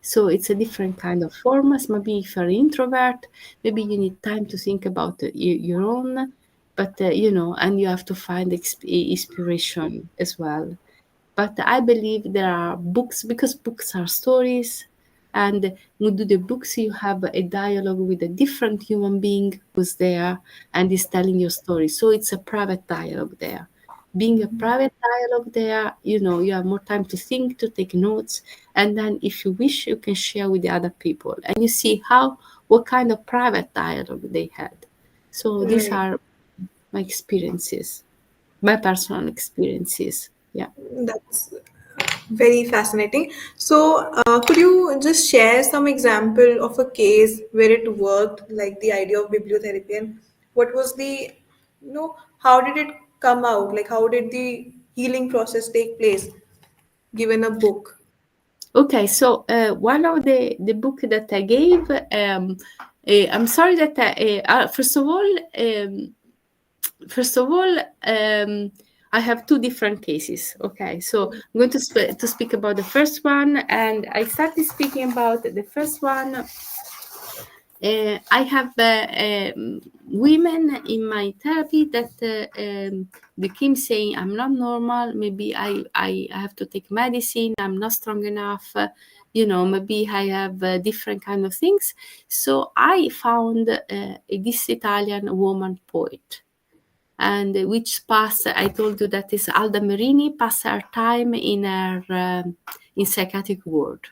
So it's a different kind of format. Maybe if you're an introvert, maybe you need time to think about your own, but and you have to find inspiration as well. But I believe there are books, because books are stories, and with the books you have a dialogue with a different human being who's there and is telling your story. So it's a private dialogue there. Being a private dialogue there, you have more time to think, to take notes, and then if you wish, you can share with the other people, and you see what kind of private dialogue they had. So these Right. are my experiences, my personal experiences. Yeah. That's very fascinating. So, could you just share some example of a case where it worked, like the idea of bibliotherapy, and what was the, how did it come out? Like, how did the healing process take place given a book? Okay, so one of the book that I gave, I'm sorry that first of all, I have two different cases. Okay, so I'm going to speak about the first one, and I started speaking about the first one. I have women in my therapy that they keep saying, I'm not normal, maybe I have to take medicine, I'm not strong enough, maybe I have different kind of things. So I found this Italian woman poet, and which pass, I told you that is Alda Merini, pass her time in her in psychiatric ward,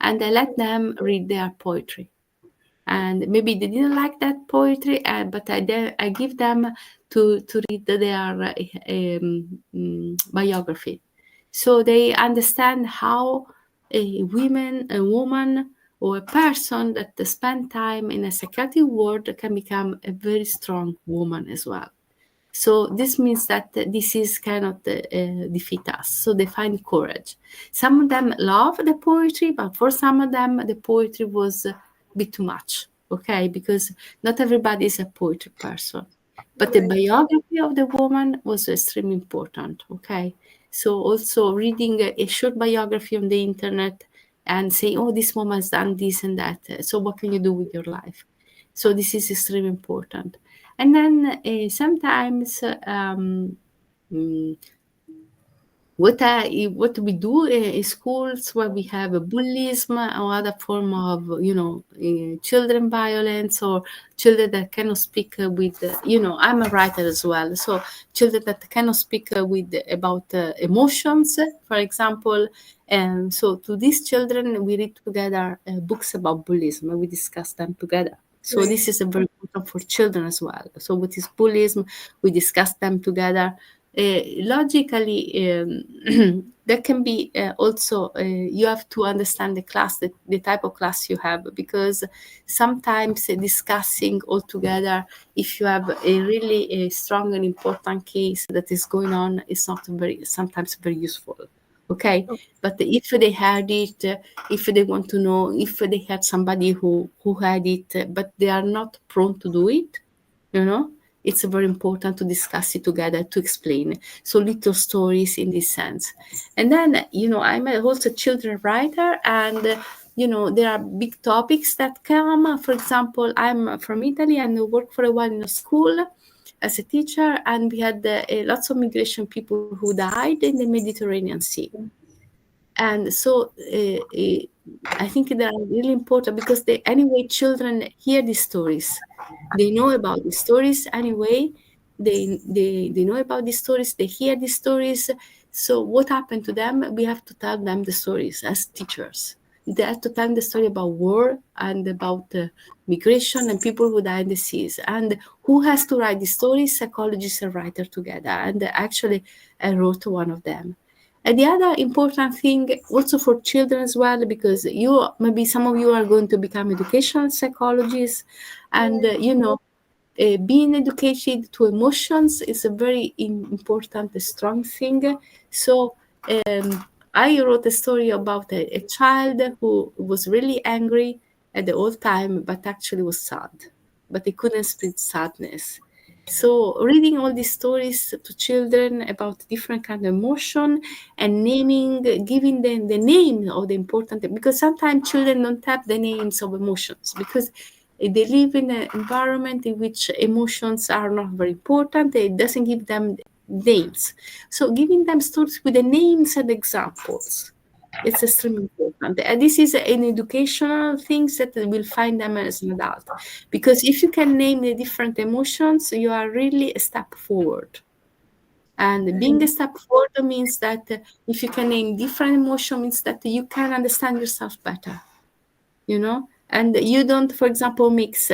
and I let them read their poetry. And maybe they didn't like that poetry, but I give them to read their biography, so they understand how a woman or a person that spend time in a psychiatric ward can become a very strong woman as well. So this means that this is cannot defeat us. So they find courage. Some of them love the poetry, but for some of them, the poetry was a bit too much. Okay, because not everybody is a poetry person. But the Right. biography of the woman was extremely important. Okay, so also reading a short biography on the internet and saying, "Oh, this woman has done this and that. So what can you do with your life?" So this is extremely important. And then sometimes mm, what we do in schools where we have a bullyism or other form of children violence, or children that cannot speak with I'm a writer as well, so children that cannot speak with about emotions, for example. And so to these children we read together books about bullyism, and we discuss them together. So Right. this is a very important for children as well. So what is bullyism, we discuss them together. Logically, there can be also you have to understand the class, the type of class you have, because sometimes discussing all together, if you have a really strong and important case that is going on, is not very sometimes very useful. Okay, but if they had it, if they want to know, if they had somebody who had it, but they are not prone to do it, you know it's very important to discuss it together, to explain, so little stories in this sense. And then I'm also a children writer, and there are big topics that come. For example, I'm from Italy and I worked for a while in a school as a teacher, and we had lots of migration people who died in the Mediterranean Sea. And so I think they are really important, because they anyway children hear these stories, they know about these stories anyway, they know about these stories, they hear these stories. So what happened to them, we have to tell them the stories as teachers. they have to tell the story about war and about migration and people who die in the seas. And who has to write the stories? Psychologists and writer together. And actually, I wrote one of them. And the other important thing, also for children as well, because you maybe some of you are going to become educational psychologists, and Right. being educated to emotions is a very important, strong thing. So I wrote a story about a child who was really angry at the whole time, but actually was sad, but he couldn't spread sadness. So reading all these stories to children about different kind of emotion and naming, giving them the name of the important, because sometimes children don't have the names of emotions because they live in an environment in which emotions are not very important. It doesn't give them names. So giving them stories with the names and examples, it's extremely important. And this is an educational thing that will find them as an adult. Because if you can name the different emotions, you are really a step forward. And being a step forward means that if you can name different emotions, means that you can understand yourself better, and you don't, for example, mix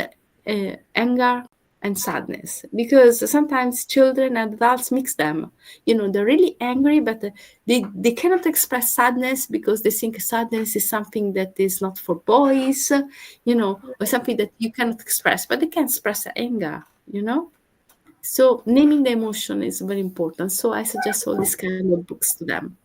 anger and sadness, because sometimes children and adults mix them. They're really angry, but they cannot express sadness because they think sadness is something that is not for boys, or something that you cannot express, but they can express anger. So naming the emotion is very important, so I suggest all these kind of books to them.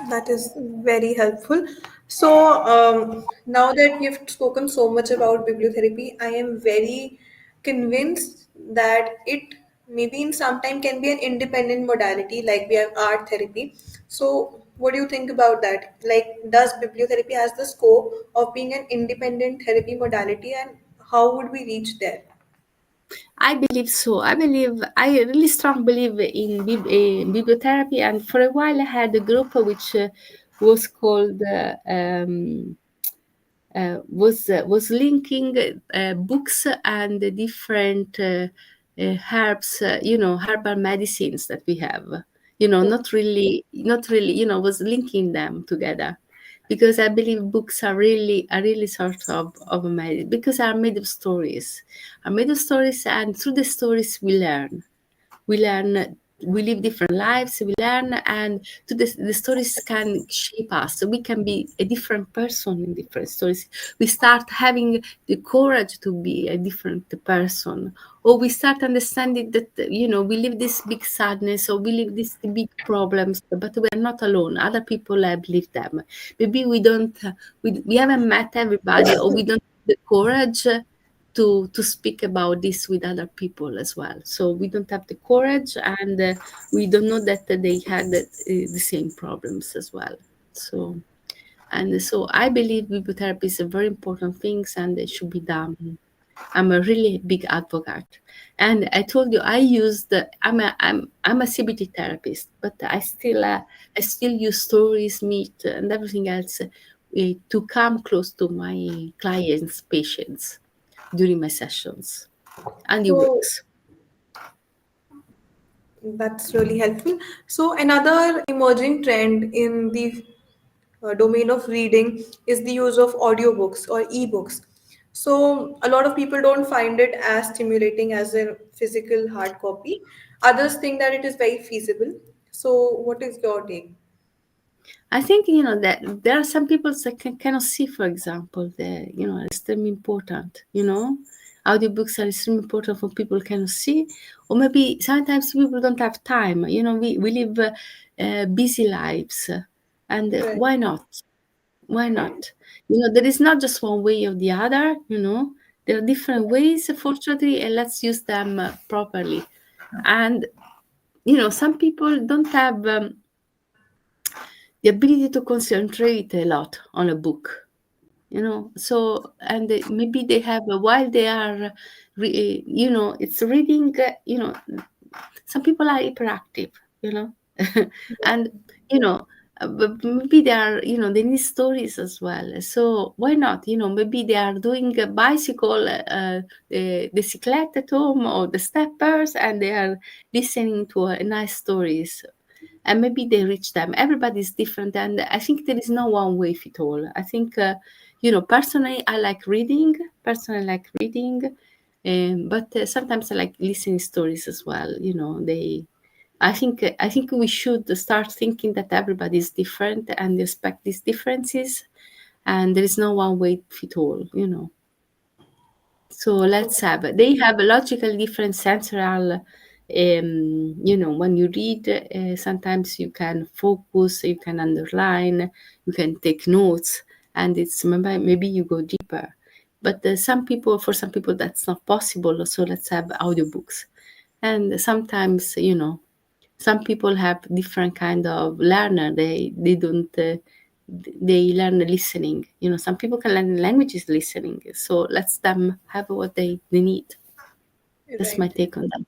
That is very helpful. So, now that you've spoken so much about bibliotherapy, I am very convinced that it maybe in some time can be an independent modality, like we have art therapy. So, what do you think about that? Like, does bibliotherapy has the scope of being an independent therapy modality, and how would we reach there? I believe so. I really strong believe in bibliotherapy, and for a while I had a group which was called was linking books and the different herbs, herbal medicines that we have. Not really, was linking them together, because I believe books are really sort of a because they are made of stories, and through the stories we learn, we live different lives, we learn, and the stories can shape us, so we can be a different person in different stories. We start having the courage to be a different person, or we start understanding that we live this big sadness, or we live these big problems, but we are not alone. Other people have lived them. Maybe we don't we haven't met everybody, or we don't have the courage to speak about this with other people as well. So we don't have the courage, and we don't know that they had the same problems as well. So I believe bibliotherapy is a very important thing, and it should be done. I'm a really big advocate, and I told you I used. I'm a CBT therapist, but I still use stories, meet, and everything else to come close to my clients, patients during my sessions, and it So, works. that's really helpful. So, another emerging trend in the domain of reading is the use of audiobooks or ebooks. So, a lot of people don't find it as stimulating as a physical hard copy. Others think that it is very feasible. So, what is your take? I think that there are some people that cannot see, for example, are extremely important. Audiobooks are extremely important for people who cannot see, or maybe sometimes people don't have time. We live busy lives, and Right. why not? Why not? There is not just one way or the other. There are different ways, fortunately, and let's use them properly. And some people don't have the ability to concentrate a lot on a book, so, and maybe they have while they are it's reading, some people are hyperactive, and you know but maybe they are, they need stories as well. So why not, maybe they are doing a bicycle, the cyclette at home, or the steppers, and they are listening to nice stories. and maybe they reach them. Everybody's different, and I think there is no one way fit all. I think, personally, I like reading. Personally, I like reading, but sometimes I like listening stories as well. They. I think we should start thinking that everybody is different and respect these differences, and there is no one way fit all. So let's Okay. have, they have a logically different sensorial, when you read, sometimes you can focus, you can underline, you can take notes, and it's maybe you go deeper. But for some people, that's not possible. So let's have audiobooks. And sometimes, some people have different kind of learner. They don't they learn listening. Some people can learn languages listening, so let them have what they need. That's my Right. take on that.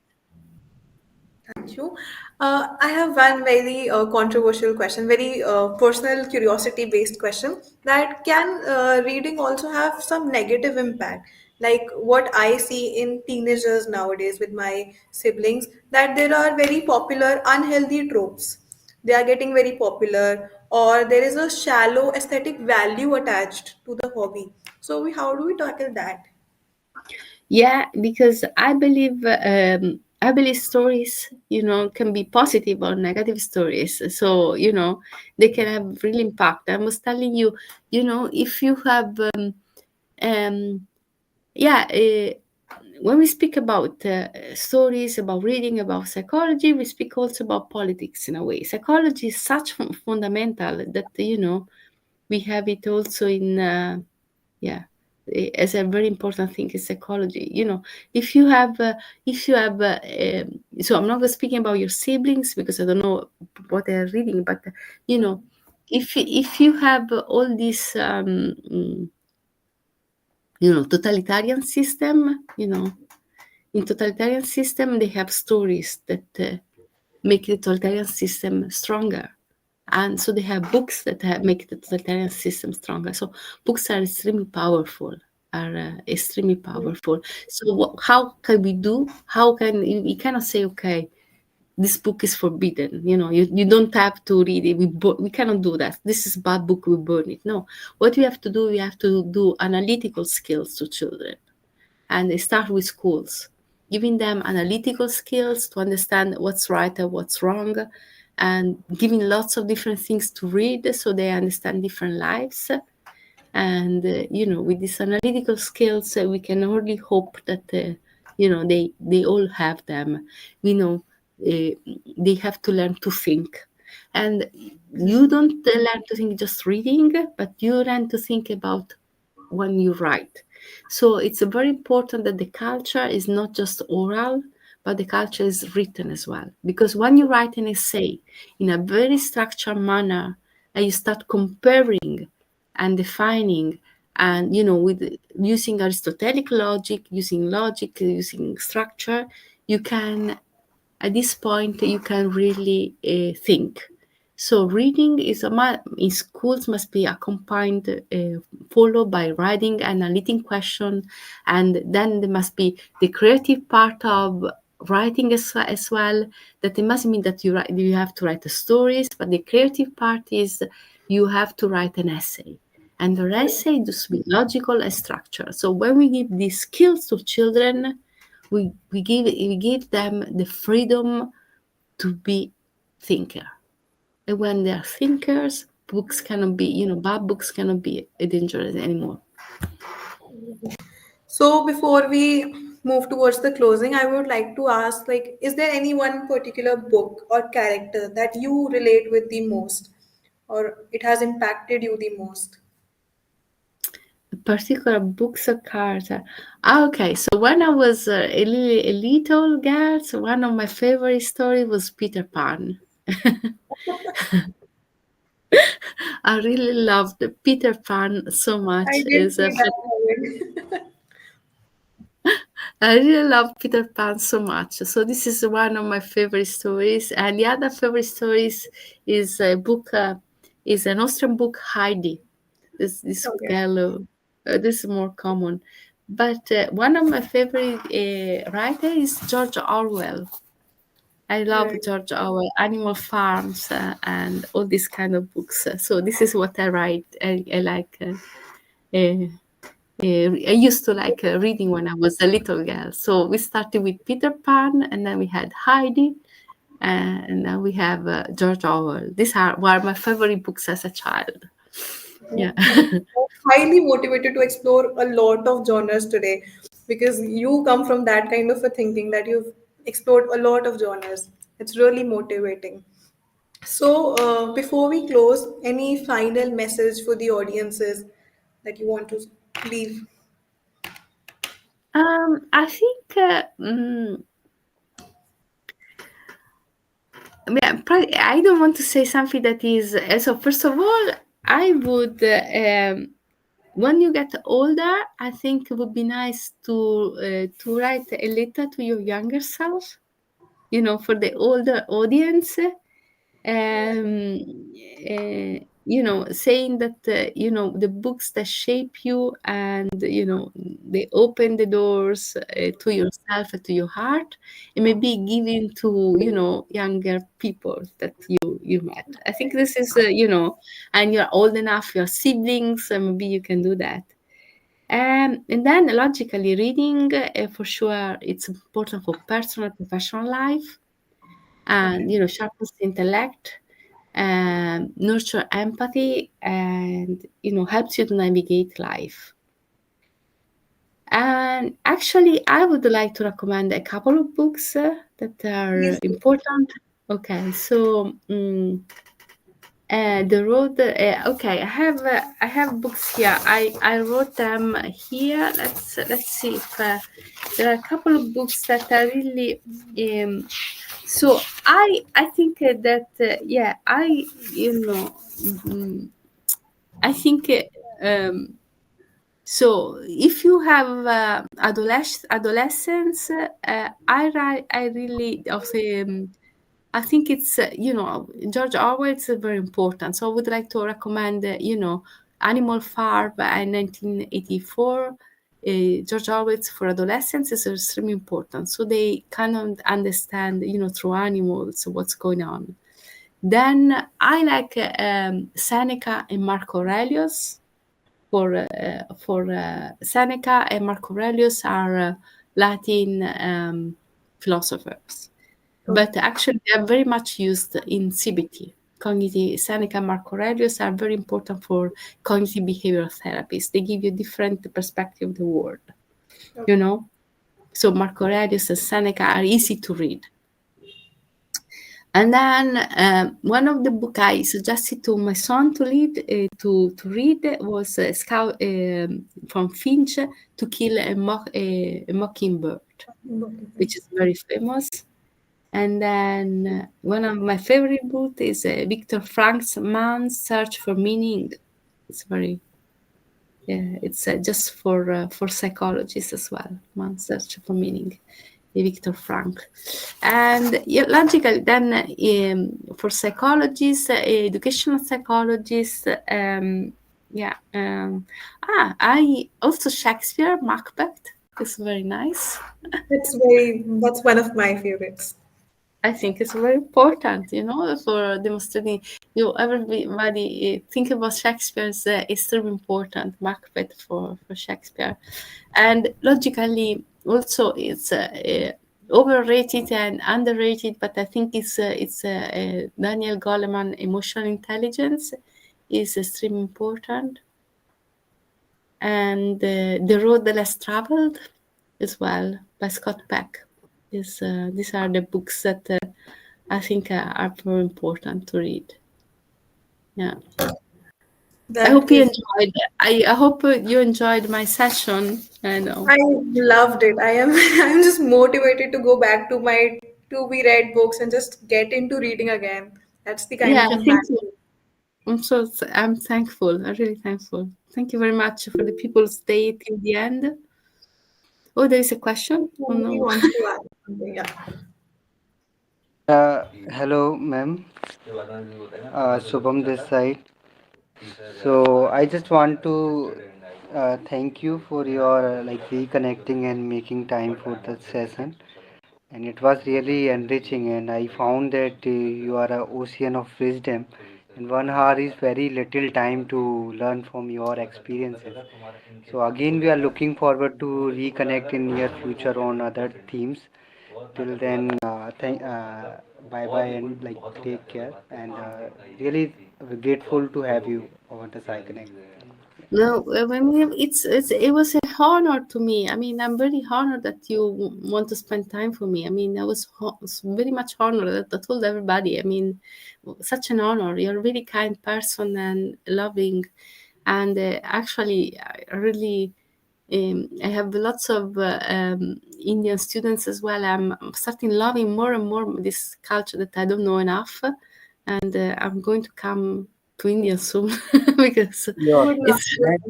Thank you. I have one very controversial question, very personal curiosity based question, that can reading also have some negative impact? Like what I see in teenagers nowadays with my siblings, that there are very popular unhealthy tropes. They are getting very popular, or there is a shallow aesthetic value attached to the hobby. So, how do we tackle that? Yeah, because I believe stories, can be positive or negative stories. So, they can have real impact. I was telling you, if you have um yeah when we speak about stories, about reading, about psychology, we speak also about politics in a way. Psychology is such fundamental that, we have it also in, yeah, as a very important thing in psychology. So I'm not speaking about your siblings because I don't know what they're reading, but, you know, if you have all these, totalitarian system, in totalitarian system, they have stories that make the totalitarian system stronger. And so they have books that make the totalitarian system stronger. So books are extremely powerful, are extremely powerful. So how can we do? How can you cannot say, okay, this book is forbidden. You don't have to read it. We cannot do that. This is bad book. We burn it. No, what we have to do, we have to do analytical skills to children, and they start with schools, giving them analytical skills to understand what's right and what's wrong, and giving lots of different things to read so they understand different lives. And with these analytical skills, we can only hope that they all have them. We know they have to learn to think, and you don't learn to think just reading, but you learn to think about when you write. So it's very important that the culture is not just oral, but the culture is written as well. Because when you write an essay in a very structured manner, and you start comparing and defining, and with using Aristotelic logic, using structure, you can, at this point, you can really think. So reading in schools must be accompanied, followed by writing and analyzing question, and then there must be the creative part of writing as well. That it must mean that you have to write the stories, but the creative part is you have to write an essay, and the essay must be logical and structured. So when we give these skills to children, we give them the freedom to be thinker. And when they are thinkers, books cannot be, bad books cannot be dangerous anymore. So before we move towards the closing, I would like to ask, like, is there any one particular book or character that you relate with the most, or it has impacted you the most? Particular books or cards. Okay, so when I was a little girl, so one of my favorite stories was Peter Pan. I really loved Peter Pan so I much. did see that. I really love Peter Pan so much. So this is one of my favorite stories. And the other favorite stories is a book, is an Austrian book, Heidi. This Okay. girl, this is more common. But one of my favorite writer is George Orwell. I love Right. George Orwell, Animal Farms, and all these kind of books. So this is what I write. I like. Uh, I used to like reading when I was a little girl. So we started with Peter Pan, and then we had Heidi, and now we have George Orwell. These are were my favorite books as a child. Yeah. I'm highly motivated to explore a lot of genres today because you come from that kind of a thinking that you've explored a lot of genres. It's really motivating. So, before we close, any final message for the audiences that you want to leave? I think yeah, probably, I don't want to say something that is. So first of all, I would when you get older, I think it would be nice to write a letter to your younger self. For the older audience, saying that the books that shape you, and they open the doors to yourself and to your heart, and maybe giving to younger people that you met. I think this is and you're old enough, your siblings, maybe you can do that. And then logically reading, for sure it's important for personal and professional life, and Okay. sharpens the intellect, nurture empathy, and helps you to navigate life. And actually, I would like to recommend a couple of books that are Please do. important. Okay, so the road. Okay, I have books here. I wrote them here. Let's see if there are a couple of books that are really. So I think that yeah, mm, I think so. If you have adolescents, I really also. I think it's George Orwell is very important. So I would like to recommend Animal Farm by 1984. George Orwell's for adolescents is extremely important, so they kind of understand through animals what's going on. Then I like Seneca and Marco Aurelius. For Seneca and Marco Aurelius are Latin philosophers, but Okay. actually they are very much used in CBT. Cognitive Seneca and Marco Aurelius are very important for cognitive behavioral therapies. They give you different perspective of the world, you Okay. know. So Marco Aurelius and Seneca are easy to read. And then one of the book I suggested to my son to read was Scout from Finch, To Kill a Mockingbird, Okay. which is very famous. And then one of my favorite books is Viktor Frankl's Man's Search for Meaning. It's very yeah, it's just for psychologists as well. Man's Search for Meaning, Viktor Frank. And yeah, logically, then for psychologists, educational psychologists, yeah. I also Shakespeare, Macbeth is very nice. That's one of my favorites. I think it's very important, for demonstrating. Everybody think about Shakespeare is extremely important. Macbeth for Shakespeare, and logically also it's overrated and underrated. But I think it's Daniel Goleman, Emotional Intelligence, is extremely important, and The Road Less Traveled as well by Scott Peck. These are the books that I think are very important to read. Yeah. I That hope you is, enjoyed. I hope you enjoyed my session. I know. I loved it. I am I'm just motivated to go back to my to be read books and just get into reading again. That's the kind Yeah, of thank impact. you. I'm thankful. I'm really thankful. Thank you very much for the people who stay till the end. Oh, there is a question. Oh Somebody no. wants to add something. Yeah. Hello, ma'am. Shubham this side. So I just want to thank you for your like reconnecting and making time for the session. and it was really enriching. And I found that you are a ocean of wisdom, and 1 hour is very little time to learn from your experiences. So again, we are looking forward to reconnect in near future on other themes. Till then, bye bye and like take care. And really grateful to have you over the PsyConnect. No, I mean, it was a honor to me. I mean, I'm very honored that you want to spend time for me. I mean, I was very much honored. I told everybody. I mean, such an honor. You're a really kind person and loving, and actually, I really. I have lots of Indian students as well. I'm starting loving more and more this culture that I don't know enough, and I'm going to come to India soon because Yeah. Good luck. it's Next,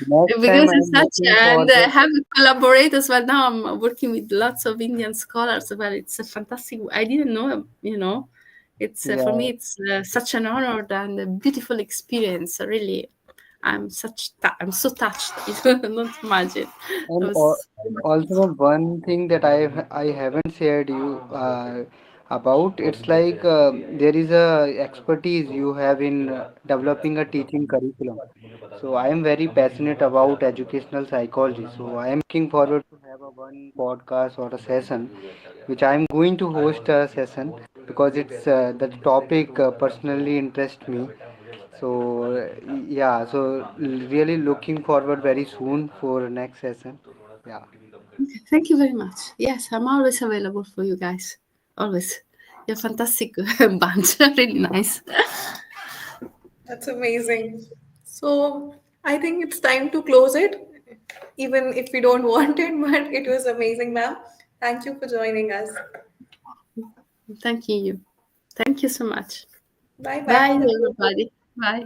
next time because it's I'm such looking and I forward. have collaborators as well. Now I'm working with lots of Indian scholars as well. It's a fantastic. I didn't know, it's for Yeah, me it's such an honor and a beautiful experience. Really, I'm so touched. You don't imagine. I and was also one thing that I haven't shared you about, it's like there is a expertise you have in developing a teaching curriculum. So I am very passionate about educational psychology. So I am looking forward to have a one podcast or a session, which I am going to host a session because it's the topic personally interests me. So yeah, so really looking forward very soon for next session. Yeah. Thank you very much. Yes, I'm always available for you guys. Always. You're a fantastic bunch. Really nice. That's amazing. So I think it's time to close it, even if we don't want it, but it was amazing, ma'am. Thank you for joining us. Thank you. Thank you so much. Bye bye. Bye, Have a good day. everybody. Bye.